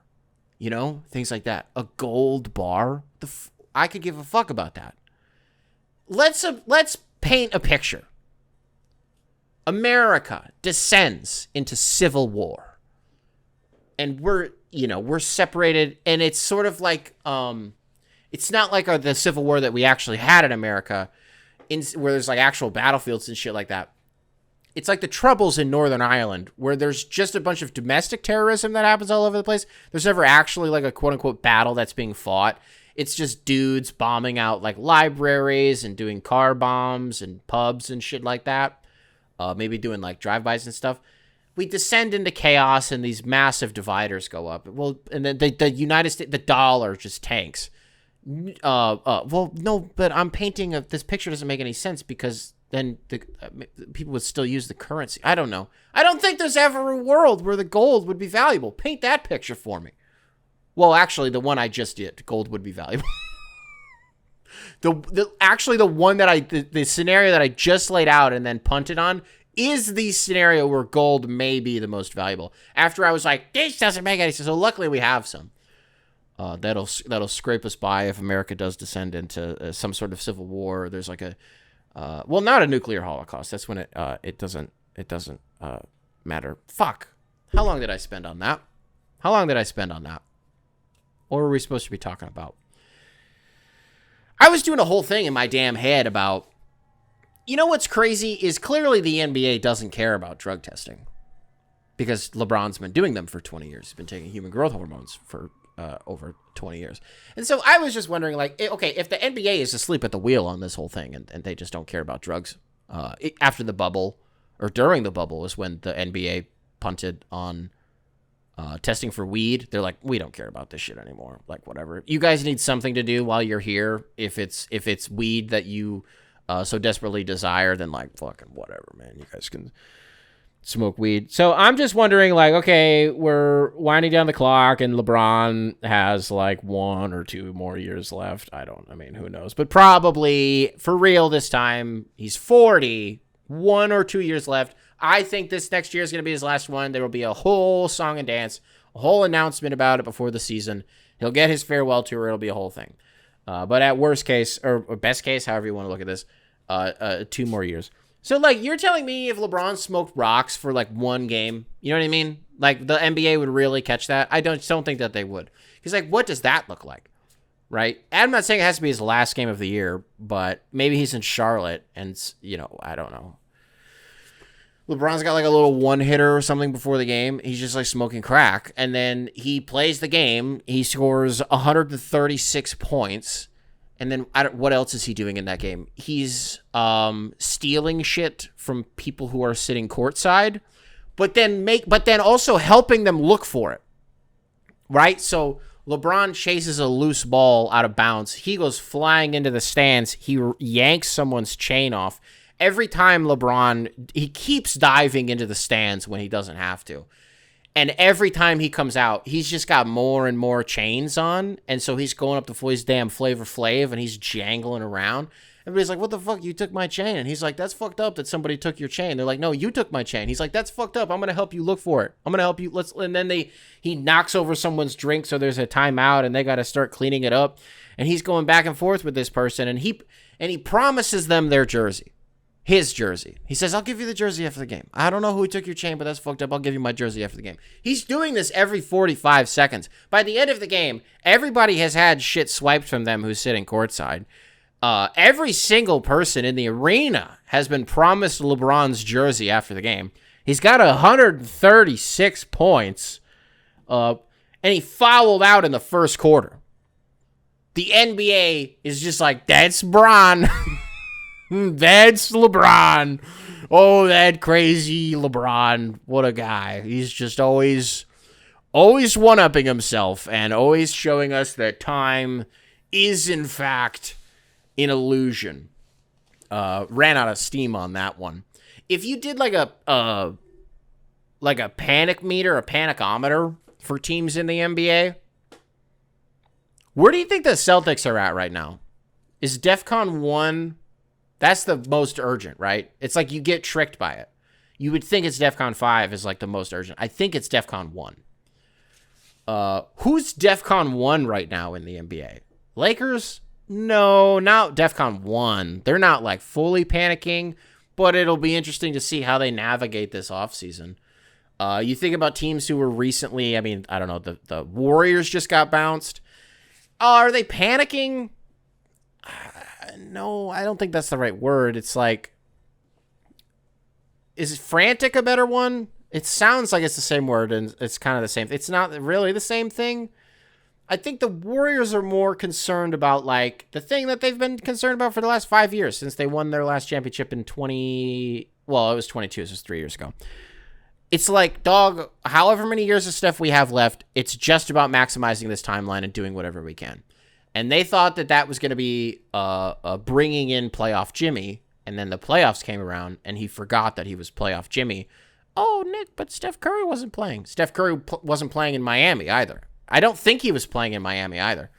things like that. A gold bar, I could give a fuck about that. Let's paint a picture. America descends into civil war, and we're separated, and it's sort of like it's not like the Civil War that we actually had in America, where there's like actual battlefields and shit like that. It's like the Troubles in Northern Ireland, where there's just a bunch of domestic terrorism that happens all over the place. There's never actually like a quote unquote battle that's being fought. It's just dudes bombing out like libraries and doing car bombs and pubs and shit like that. Maybe doing like drive-bys and stuff. We descend into chaos and these massive dividers go up. Well, and then the United States, the dollar just tanks. Well, no, but I'm painting this picture doesn't make any sense, because then the people would still use the currency. I don't know. I don't think there's ever a world where the gold would be valuable. Paint that picture for me. Well, actually, the one I just did, gold would be valuable. The scenario that I just laid out and then punted on is the scenario where gold may be the most valuable. After I was like, this doesn't make any sense. So luckily we have some. That'll scrape us by if America does descend into some sort of civil war. There's like not a nuclear holocaust. That's when it doesn't matter. Fuck. How long did I spend on that? What were we supposed to be talking about? I was doing a whole thing in my damn head about, what's crazy is clearly the NBA doesn't care about drug testing, because LeBron's been doing them for 20 years. He's been taking human growth hormones for over 20 years. And so I was just wondering, like, okay, if the NBA is asleep at the wheel on this whole thing and they just don't care about drugs, after the bubble or during the bubble is when the NBA punted on testing for weed. They're like, we don't care about this shit anymore. Like, whatever. You guys need something to do while you're here. If it's weed that you so desperately desire, then like, fucking whatever, man. You guys can smoke weed. So I'm just wondering, like, okay, we're winding down the clock and LeBron has like 1 or 2 more years left. Who knows? But probably for real this time, he's 40, 1 or 2 years left. I think this next year is going to be his last one. There will be a whole song and dance, a whole announcement about it before the season. He'll get his farewell tour. It'll be a whole thing. But at worst case, or best case, however you want to look at this, 2 more years. So, like, you're telling me if LeBron smoked rocks for, like, 1 game, you know what I mean? Like, the NBA would really catch that? I don't think that they would. Because, like, what does that look like? Right? I'm not saying it has to be his last game of the year, but maybe he's in Charlotte and, I don't know. LeBron's got like a little one-hitter or something before the game. He's just like smoking crack. And then he plays the game. He scores 136 points. And then what else is he doing in that game? He's stealing shit from people who are sitting courtside, but then also helping them look for it. Right? So LeBron chases a loose ball out of bounds. He goes flying into the stands. He yanks someone's chain off. Every time LeBron, he keeps diving into the stands when he doesn't have to. And every time he comes out, he's just got more and more chains on. And so he's going up to his damn Flavor Flav and he's jangling around. Everybody's like, what the fuck? You took my chain. And he's like, that's fucked up that somebody took your chain. They're like, no, you took my chain. He's like, that's fucked up. I'm going to help you look for it. I'm going to help you. And then he knocks over someone's drink. So there's a timeout and they got to start cleaning it up. And he's going back and forth with this person. And he promises them their jersey. His jersey. He says, I'll give you the jersey after the game. I don't know who took your chain, but that's fucked up. I'll give you my jersey after the game. He's doing this every 45 seconds. By the end of the game, everybody has had shit swiped from them who's sitting courtside. Every single person in the arena has been promised LeBron's jersey after the game. He's got 136 points. and he fouled out in the first quarter. The NBA is just like, that's Bron. That's LeBron. Oh, that crazy LeBron. What a guy. He's just always one-upping himself and always showing us that time is, in fact, an illusion. Ran out of steam on that one. If you did like a panic meter, a panicometer for teams in the NBA, where do you think the Celtics are at right now? Is DEFCON 1... That's the most urgent, right? It's like you get tricked by it. You would think it's DEFCON 5 is like the most urgent. I think it's DEFCON 1. Who's DEFCON 1 right now in the NBA? Lakers? No, not DEFCON 1. They're not like fully panicking, but it'll be interesting to see how they navigate this offseason. You think about teams who were recently, I mean, I don't know, the Warriors just got bounced. Are they panicking? No, I don't think that's the right word. It's like, is frantic a better one? It sounds like it's the same word, and it's kind of the same. It's not really the same thing. I think the Warriors are more concerned about, like, the thing that they've been concerned about for the last 5 years since they won their last championship in it was 22, so it was 3 years ago. It's like, dog, however many years of stuff we have left, it's just about maximizing this timeline and doing whatever we can. And they thought that was going to be bringing in playoff Jimmy, and then the playoffs came around, and he forgot that he was playoff Jimmy. Oh, Nick, but Steph Curry wasn't playing. Steph Curry wasn't playing in Miami either. I don't think he was playing in Miami either.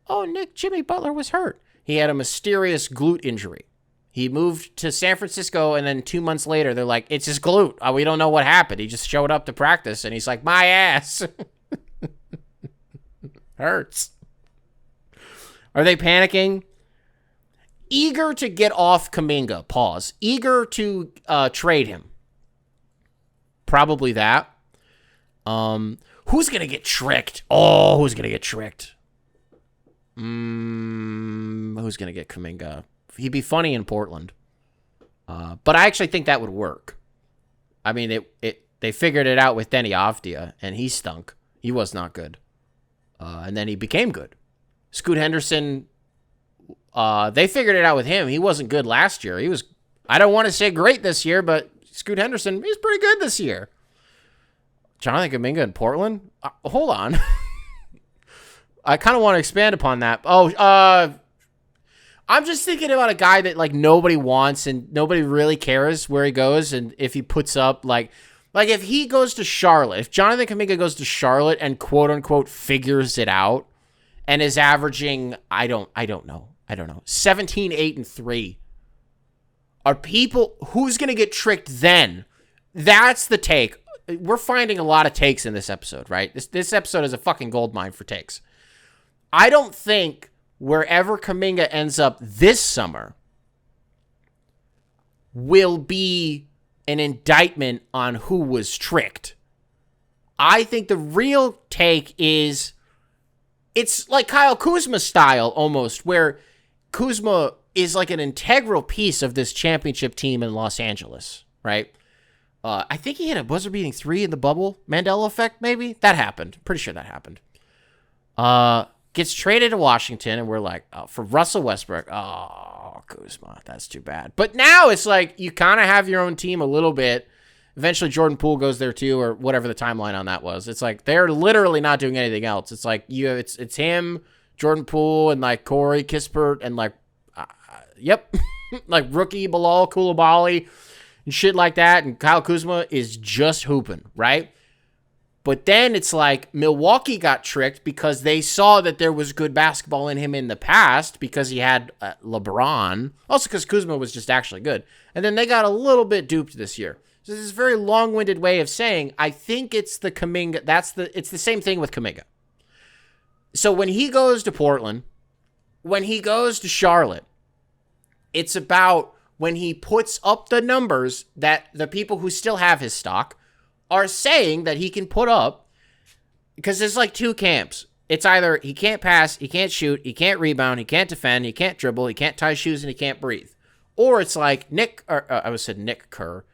Oh, Nick, Jimmy Butler was hurt. He had a mysterious glute injury. He moved to San Francisco, and then 2 months later, they're like, it's his glute. We don't know what happened. He just showed up to practice, and he's like, my ass. Hurts. Are they panicking? Eager to get off Kuminga. Pause. Eager to trade him. Probably that. Who's going to get tricked? Oh, who's going to get tricked? Who's going to get Kuminga? He'd be funny in Portland. But I actually think that would work. I mean, they figured it out with Denny Avdia, and he stunk. He was not good. And then he became good. Scoot Henderson, they figured it out with him. He wasn't good last year. He was, I don't want to say great this year, but Scoot Henderson, he's pretty good this year. Jonathan Kuminga in Portland? Hold on. I kind of want to expand upon that. I'm just thinking about a guy that, like, nobody wants and nobody really cares where he goes, and if he puts up, like if he goes to Charlotte, if Jonathan Kuminga goes to Charlotte and quote-unquote figures it out, and is averaging, I don't know, 17, 8, and 3. Are people, who's going to get tricked then? That's the take. We're finding a lot of takes in this episode, right? This episode is a fucking goldmine for takes. I don't think wherever Kuminga ends up this summer will be an indictment on who was tricked. I think the real take is, it's like Kyle Kuzma style almost, where Kuzma is like an integral piece of this championship team in Los Angeles, right? I think he had a buzzer-beating 3 in the bubble. Mandela effect, maybe? That happened. Pretty sure that happened. Gets traded to Washington, and we're like, for Russell Westbrook, Kuzma, that's too bad. But now it's like you kind of have your own team a little bit. Eventually, Jordan Poole goes there too, or whatever the timeline on that was. It's like they're literally not doing anything else. It's like it's him, Jordan Poole, and like Corey Kispert, and like, like rookie Bilal Coulibaly and shit like that. And Kyle Kuzma is just hooping, right? But then it's like Milwaukee got tricked because they saw that there was good basketball in him in the past because he had LeBron. Also because Kuzma was just actually good. And then they got a little bit duped this year. So this is a very long-winded way of saying, I think it's the Kuminga. It's the same thing with Kuminga. So when he goes to Portland, when he goes to Charlotte, it's about when he puts up the numbers that the people who still have his stock are saying that he can put up, because there's like two camps. It's either he can't pass, he can't shoot, he can't rebound, he can't defend, he can't dribble, he can't tie shoes, and he can't breathe. Or it's like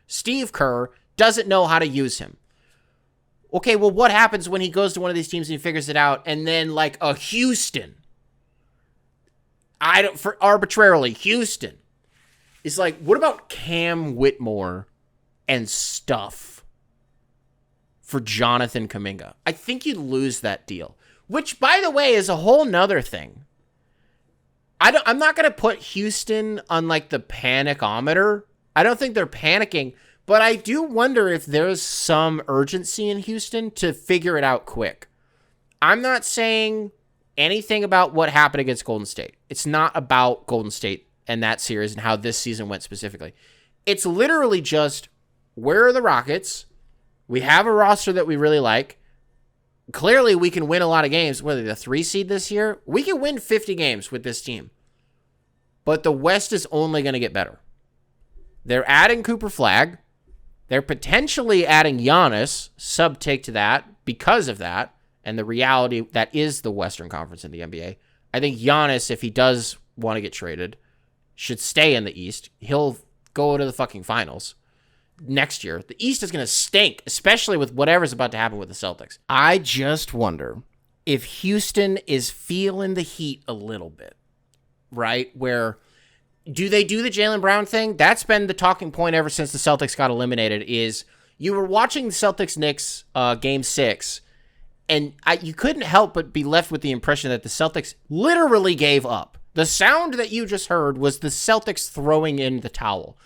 Steve Kerr doesn't know how to use him. Okay, well, what happens when he goes to one of these teams and he figures it out, and then like a Houston, arbitrarily, Houston is like, what about Cam Whitmore and stuff for Jonathan Kuminga? I think you'd lose that deal, which, by the way, is a whole nother thing. I'm not going to put Houston on like the panicometer. I don't think they're panicking, but I do wonder if there's some urgency in Houston to figure it out quick. I'm not saying anything about what happened against Golden State. It's not about Golden State and that series and how this season went specifically. It's literally just, where are the Rockets? We have a roster that we really like. Clearly, we can win a lot of games. Whether the 3 seed this year, we can win 50 games with this team. But the West is only going to get better. They're adding Cooper Flagg. They're potentially adding Giannis, sub-take to that, because of that, and the reality that is the Western Conference in the NBA. I think Giannis, if he does want to get traded, should stay in the East. He'll go to the fucking finals next year. The East is going to stink, especially with whatever's about to happen with the Celtics. I just wonder if Houston is feeling the heat a little bit, right? Where do they do the Jaylen Brown thing? That's been the talking point ever since the Celtics got eliminated, is you were watching the Celtics-Knicks game 6, and you couldn't help but be left with the impression that the Celtics literally gave up. The sound that you just heard was the Celtics throwing in the towel.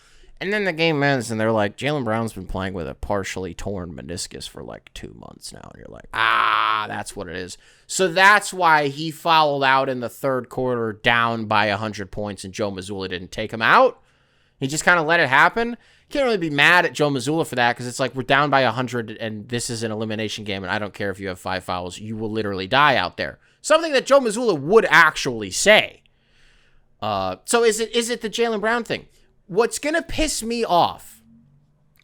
And then the game ends, and they're like, Jaylen Brown's been playing with a partially torn meniscus for like 2 months now. And you're like, that's what it is. So that's why he fouled out in the third quarter down by 100 points, and Joe Mazzulla didn't take him out. He just kind of let it happen. You can't really be mad at Joe Mazzulla for that, because it's like, we're down by 100, and this is an elimination game, and I don't care if you have 5 fouls. You will literally die out there. Something that Joe Mazzulla would actually say. So is it the Jaylen Brown thing? What's going to piss me off,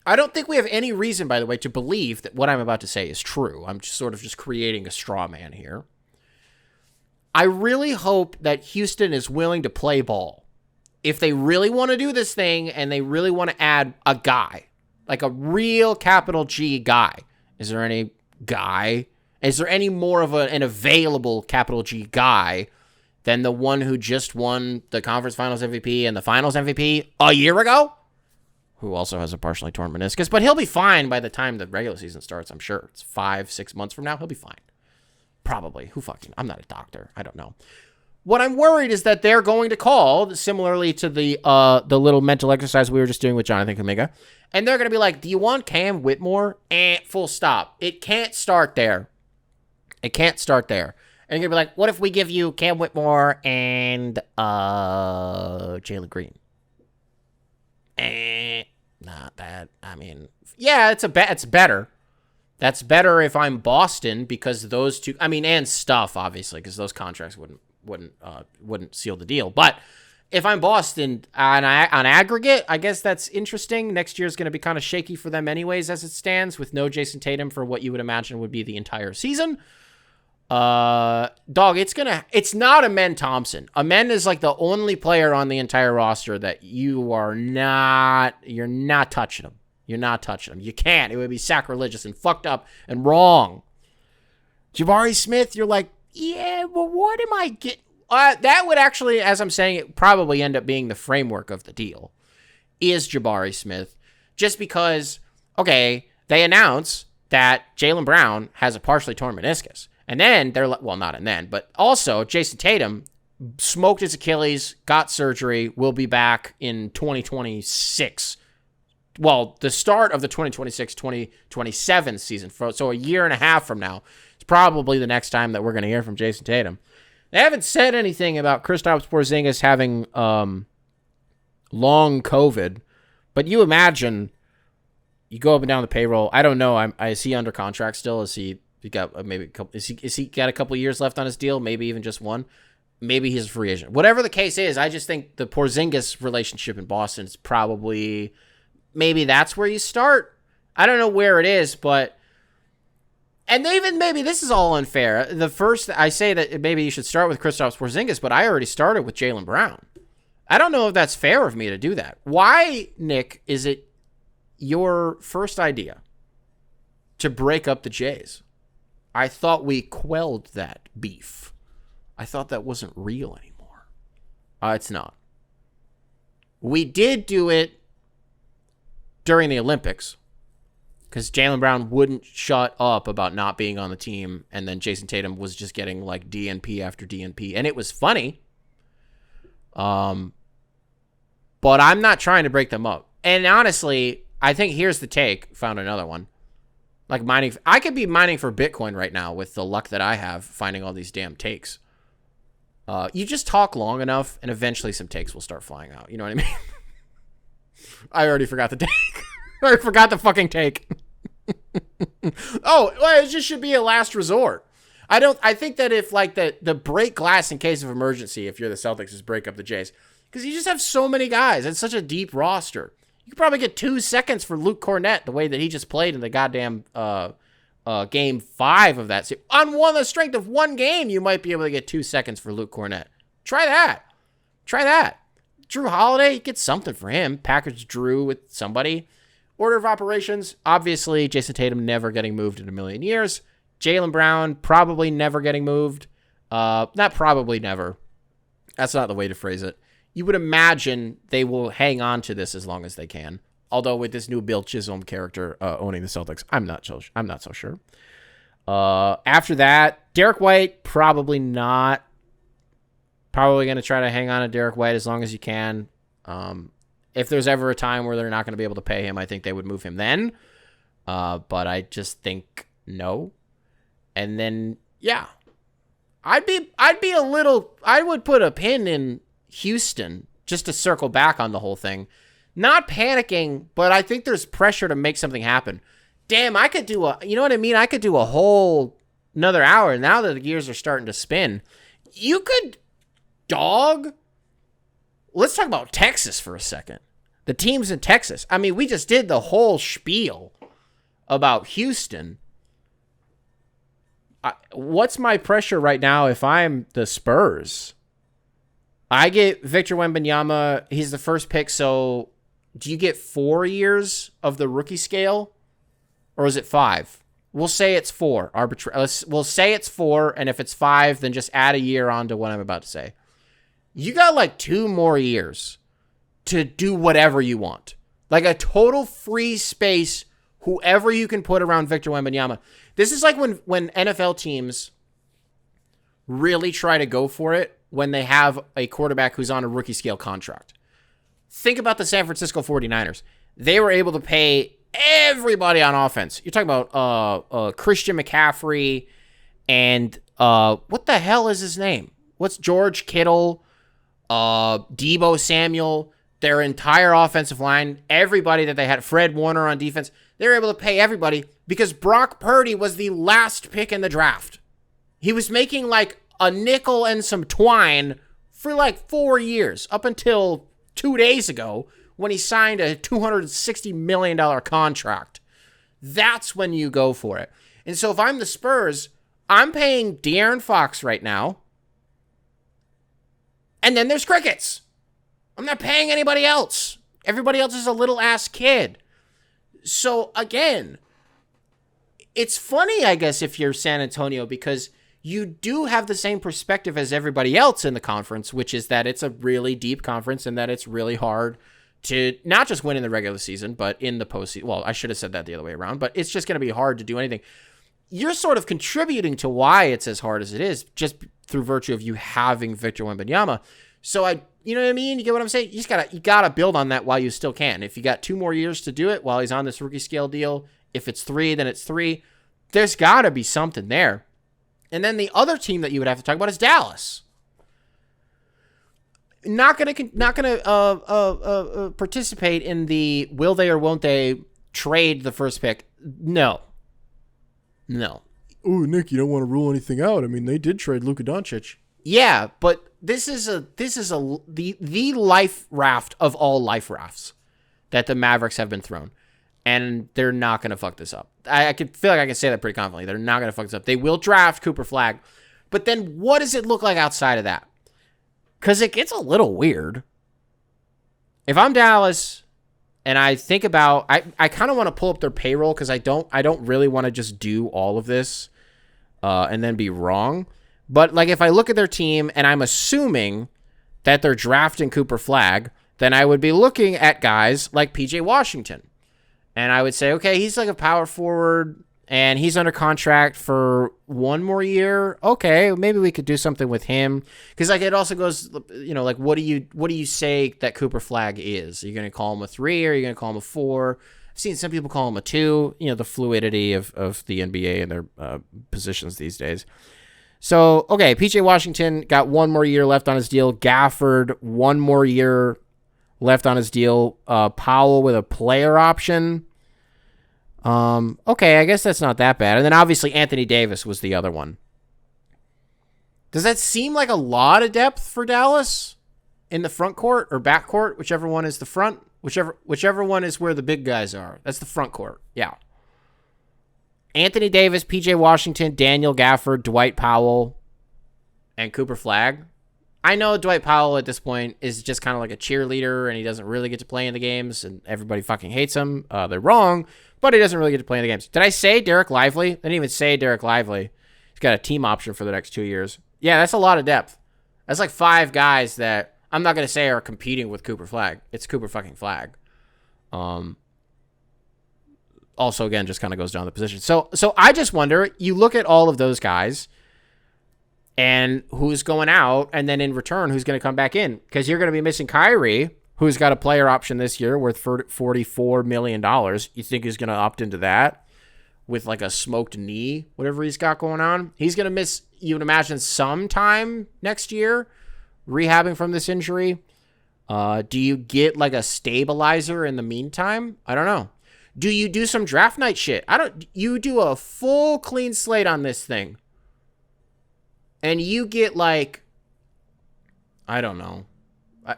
I don't think we have any reason, by the way, to believe that what I'm about to say is true. I'm just sort of just creating a straw man here. I really hope that Houston is willing to play ball. If they really want to do this thing and they really want to add a guy, like a real capital G guy. Is there any guy? Is there any more of an available capital G guy than the one who just won the conference finals MVP and the finals MVP a year ago? Who also has a partially torn meniscus, but he'll be fine by the time the regular season starts, I'm sure. It's 5-6 months from now. He'll be fine. Probably. I'm not a doctor. I don't know. What I'm worried is that they're going to call, similarly to the little mental exercise we were just doing with Jonathan Kuminga, and they're going to be like, do you want Cam Whitmore? Full stop. It can't start there. It can't start there. And you're going to be like, what if we give you Cam Whitmore and Jalen Green? Not that. I mean, yeah, it's better. That's better if I'm Boston, because those two, I mean, and stuff, obviously, because those contracts wouldn't seal the deal. But if I'm Boston, on aggregate, I guess that's interesting. Next year is going to be kind of shaky for them anyways, as it stands, with no Jason Tatum for what you would imagine would be the entire season. Dog, it's not Amen Thompson. Amen is like the only player on the entire roster that you're not touching him. You're not touching him. You can't. It would be sacrilegious and fucked up and wrong. Jabari Smith, you're like, yeah, well, what am I getting? That would actually, as I'm saying, it probably end up being the framework of the deal, is Jabari Smith. Just because, okay, they announce that Jaylen Brown has a partially torn meniscus. And then they're like, well, not and then, but also Jason Tatum smoked his Achilles, got surgery, will be back in 2026. Well, the start of the 2026-2027 season. So a year and a half from now, it's probably the next time that we're going to hear from Jason Tatum. They haven't said anything about Kristaps Porzingis having long COVID, but you imagine you go up and down the payroll. I don't know. Is he under contract still? Is he got maybe a couple? Is he got a couple years left on his deal? Maybe even just one. Maybe he's a free agent. Whatever the case is, I just think the Porzingis relationship in Boston is probably, maybe that's where you start. I don't know where it is, but, and even maybe this is all unfair. The first, I say that maybe you should start with Kristaps Porzingis, but I already started with Jaylen Brown. I don't know if that's fair of me to do that. Why, Nick, is it your first idea to break up the Jays. I thought we quelled that beef. I thought that wasn't real anymore. It's not. We did do it during the Olympics because Jaylen Brown wouldn't shut up about not being on the team, and then Jason Tatum was just getting like DNP after DNP, and it was funny. But I'm not trying to break them up. And honestly, I think here's the take. Found another one. Like mining. I could be mining for Bitcoin right now with the luck that I have finding all these damn takes. You just talk long enough and eventually some takes will start flying out. You know what I mean? I already forgot the take. I forgot the fucking take. Oh, well, it just should be a last resort. I think that if like the break glass in case of emergency, if you're the Celtics, is break up the Jays. Because you just have so many guys. It's such a deep roster. You could probably get 2 seconds for Luke Cornett the way that he just played in the goddamn game 5 of that series. On the strength of one game, you might be able to get 2 seconds for Luke Cornett. Try that. Drew Holiday, get something for him. Package Drew with somebody. Order of operations, obviously, Jason Tatum never getting moved in a million years. Jaylen Brown probably never getting moved. Not probably never. That's not the way to phrase it. You would imagine they will hang on to this as long as they can. Although with this new Bill Chisholm character owning the Celtics, I'm not so sure. After that, Derek White, probably not. Probably going to try to hang on to Derek White as long as you can. If there's ever a time where they're not going to be able to pay him, I think they would move him then. But I just think no. And then, yeah. I would put a pin in Houston just to circle back on the whole thing. Not panicking, but I think there's pressure to make something happen. Damn, I could do you know what I mean? I could do a whole another hour now that the gears are starting to spin. You could let's talk about Texas for a second. The teams in Texas. I mean, we just did the whole spiel about Houston. What's my pressure right now if I'm the Spurs? I get Victor Wembanyama. He's the first pick, so do you get 4 years of the rookie scale? Or is it 5? We'll say it's 4. We'll say it's 4, and if it's 5, then just add a year on to what I'm about to say. You got like 2 more years to do whatever you want. Like a total free space, whoever you can put around Victor Wembanyama. This is like when NFL teams really try to go for it when they have a quarterback who's on a rookie scale contract. Think about the San Francisco 49ers. They were able to pay everybody on offense. You're talking about Christian McCaffrey and what the hell is his name? What's George Kittle, Deebo Samuel, their entire offensive line, everybody that they had, Fred Warner on defense. They were able to pay everybody because Brock Purdy was the last pick in the draft. He was making like a nickel and some twine for like 4 years up until 2 days ago when he signed a $260 million contract. That's when you go for it. And so if I'm the Spurs, I'm paying De'Aaron Fox right now. And then there's crickets. I'm not paying anybody else. Everybody else is a little ass kid. So again, it's funny, I guess, if you're San Antonio, because you do have the same perspective as everybody else in the conference, which is that it's a really deep conference and that it's really hard to not just win in the regular season, but in the postseason. Well, I should have said that the other way around, but it's just going to be hard to do anything. You're sort of contributing to why it's as hard as it is, just through virtue of you having Victor Wembanyama. So you know what I mean? You get what I'm saying? You gotta build on that while you still can. If you got 2 more years to do it while he's on this rookie scale deal, if it's 3, then it's 3. There's gotta be something there. And then the other team that you would have to talk about is Dallas. Not gonna participate in the will they or won't they trade the first pick. No. Oh, Nick, you don't want to rule anything out. I mean, they did trade Luka Doncic. Yeah, but this is the life raft of all life rafts that the Mavericks have been thrown, and they're not going to fuck this up. I can feel like I can say that pretty confidently. They're not going to fuck this up. They will draft Cooper Flagg, but then what does it look like outside of that? Because it gets a little weird. If I'm Dallas, And I think about, I kind of want to pull up their payroll because I don't really want to just do all of this and then be wrong. But like if I look at their team and I'm assuming that they're drafting Cooper Flagg, then I would be looking at guys like PJ Washington. And I would say, okay, he's like a power forward and he's under contract for one more year. Okay, maybe we could do something with him. Because like it also goes, like what do you say that Cooper Flagg is? Are you going to call him a 3 or are you going to call him a 4? I've seen some people call him a 2, the fluidity of the NBA and their positions these days. So, okay, PJ Washington got one more year left on his deal. Gafford, one more year left on his deal. Powell with a player option. Okay, I guess that's not that bad. And then obviously Anthony Davis was the other one. Does that seem like a lot of depth for Dallas in the front court or back court, whichever one is the front, whichever one is where the big guys are? That's the front court. Yeah. Anthony Davis, PJ Washington, Daniel Gafford, Dwight Powell, and Cooper Flagg. I know Dwight Powell at this point is just kind of like a cheerleader and he doesn't really get to play in the games and everybody fucking hates him. They're wrong, but he doesn't really get to play in the games. Did I say Derek Lively? I didn't even say Derek Lively. He's got a team option for the next 2 years. Yeah, that's a lot of depth. That's like 5 guys that I'm not going to say are competing with Cooper Flagg. It's Cooper fucking Flagg. Also, again, just kind of goes down the position. So I just wonder, you look at all of those guys and who's going out, and then in return, who's going to come back in? Because you're going to be missing Kyrie, who's got a player option this year worth $44 million. You think he's going to opt into that with like a smoked knee, whatever he's got going on? He's going to miss, you would imagine, some time next year rehabbing from this injury. Do you get like a stabilizer in the meantime? I don't know. Do you do some draft night shit? You do a full clean slate on this thing. And you get like, I don't know.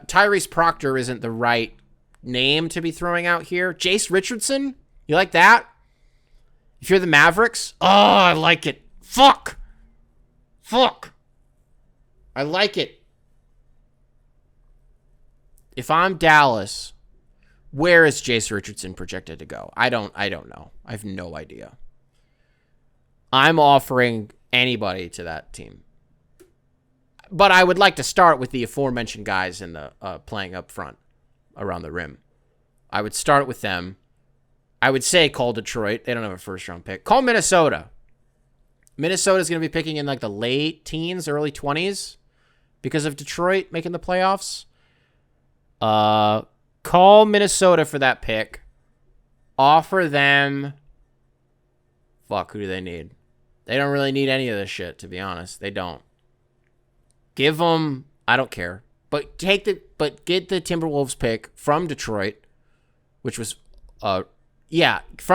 Tyrese Proctor isn't the right name to be throwing out here. Jace Richardson? You like that? If you're the Mavericks? Oh, I like it. Fuck. I like it. If I'm Dallas, where is Jace Richardson projected to go? I don't know. I have no idea. I'm offering anybody to that team. But I would like to start with the aforementioned guys in the playing up front around the rim. I would start with them. I would say call Detroit. They don't have a first-round pick. Call Minnesota. Minnesota's going to be picking in like the late teens, early 20s because of Detroit making the playoffs. Call Minnesota for that pick. Offer them... Fuck, who do they need? They don't really need any of this shit, to be honest. They don't. Give them... I don't care. But get the Timberwolves pick from Detroit, which was... from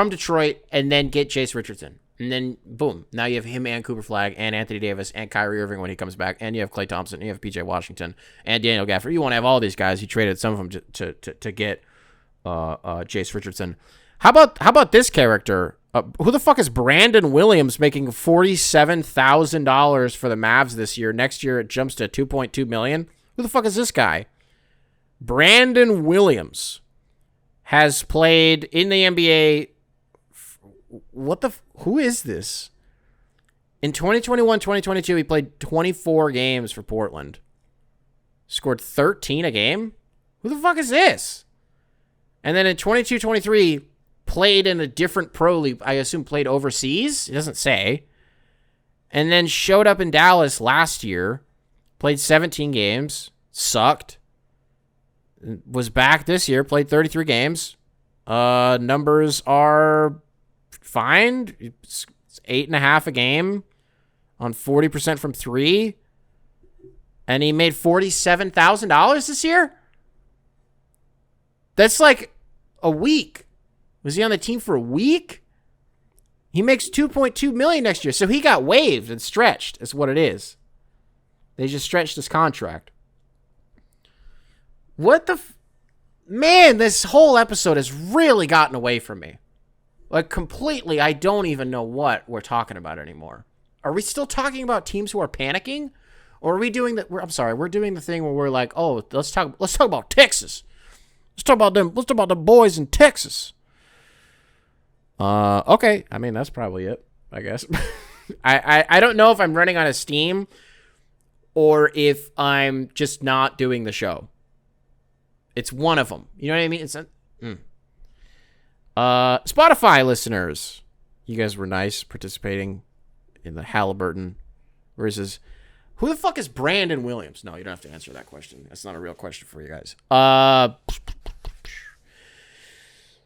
Detroit, and then get Jace Richardson. And then, boom, now you have him and Cooper Flagg and Anthony Davis and Kyrie Irving when he comes back, and you have Klay Thompson, and you have PJ Washington, and Daniel Gafford. You want to have all these guys. You traded some of them to get Jace Richardson. How about this character? Who the fuck is Brandon Williams making $47,000 for the Mavs this year? Next year it jumps to $2.2 million. Who the fuck is this guy? Brandon Williams has played in the NBA. Who is this? In 2021, 2022, he played 24 games for Portland. Scored 13 a game? Who the fuck is this? And then in 22, 23, played in a different pro league. I assume played overseas? It doesn't say. And then showed up in Dallas last year. Played 17 games. Sucked. Was back this year. Played 33 games. Numbers are... fine. It's 8.5 a game on 40% from 3. And he made $47,000 this year? That's like a week. Was he on the team for a week? He makes $2.2 million next year. So he got waived and stretched is what it is. They just stretched his contract. What the... Man, this whole episode has really gotten away from me. Like, completely, I don't even know what we're talking about anymore. Are we still talking about teams who are panicking? Or are we doing that? We're doing the thing where we're like, oh, let's talk about Texas. Let's talk about them. Let's talk about the boys in Texas. Okay. I mean, that's probably it, I guess. I don't know if I'm running out of steam or if I'm just not doing the show. It's one of them. You know what I mean? It's Spotify listeners. You guys were nice participating in the Halliburton versus... Who the fuck is Brandon Williams? No, you don't have to answer that question. That's not a real question for you guys.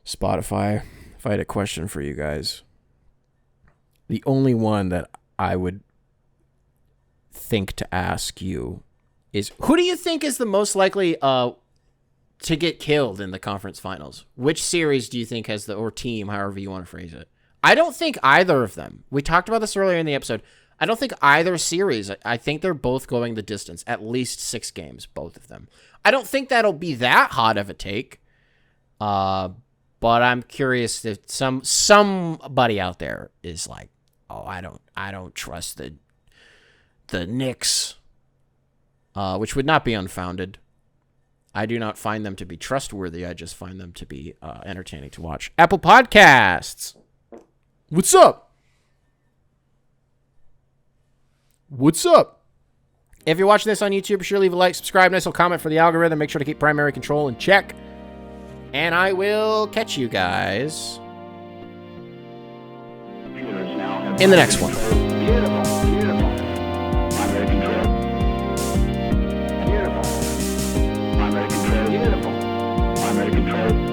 Spotify, if I had a question for you guys, the only one that I would think to ask you is, who do you think is the most likely to get killed in the conference finals? Which series do you think has or team, however you want to phrase it? I don't think either of them. We talked about this earlier in the episode. I don't think either series. I think they're both going the distance, at least 6 games, both of them. I don't think that'll be that hot of a take, but I'm curious if somebody out there is like, oh, I don't trust the Knicks, which would not be unfounded. I do not find them to be trustworthy. I just find them to be entertaining to watch. Apple Podcasts. What's up? What's up? If you're watching this on YouTube, be sure to leave a like, subscribe, nice little comment for the algorithm. Make sure to keep primary control in check. And I will catch you guys in the next one. Beautiful. Primary control. Beautiful. Primary control. Beautiful. Primary control.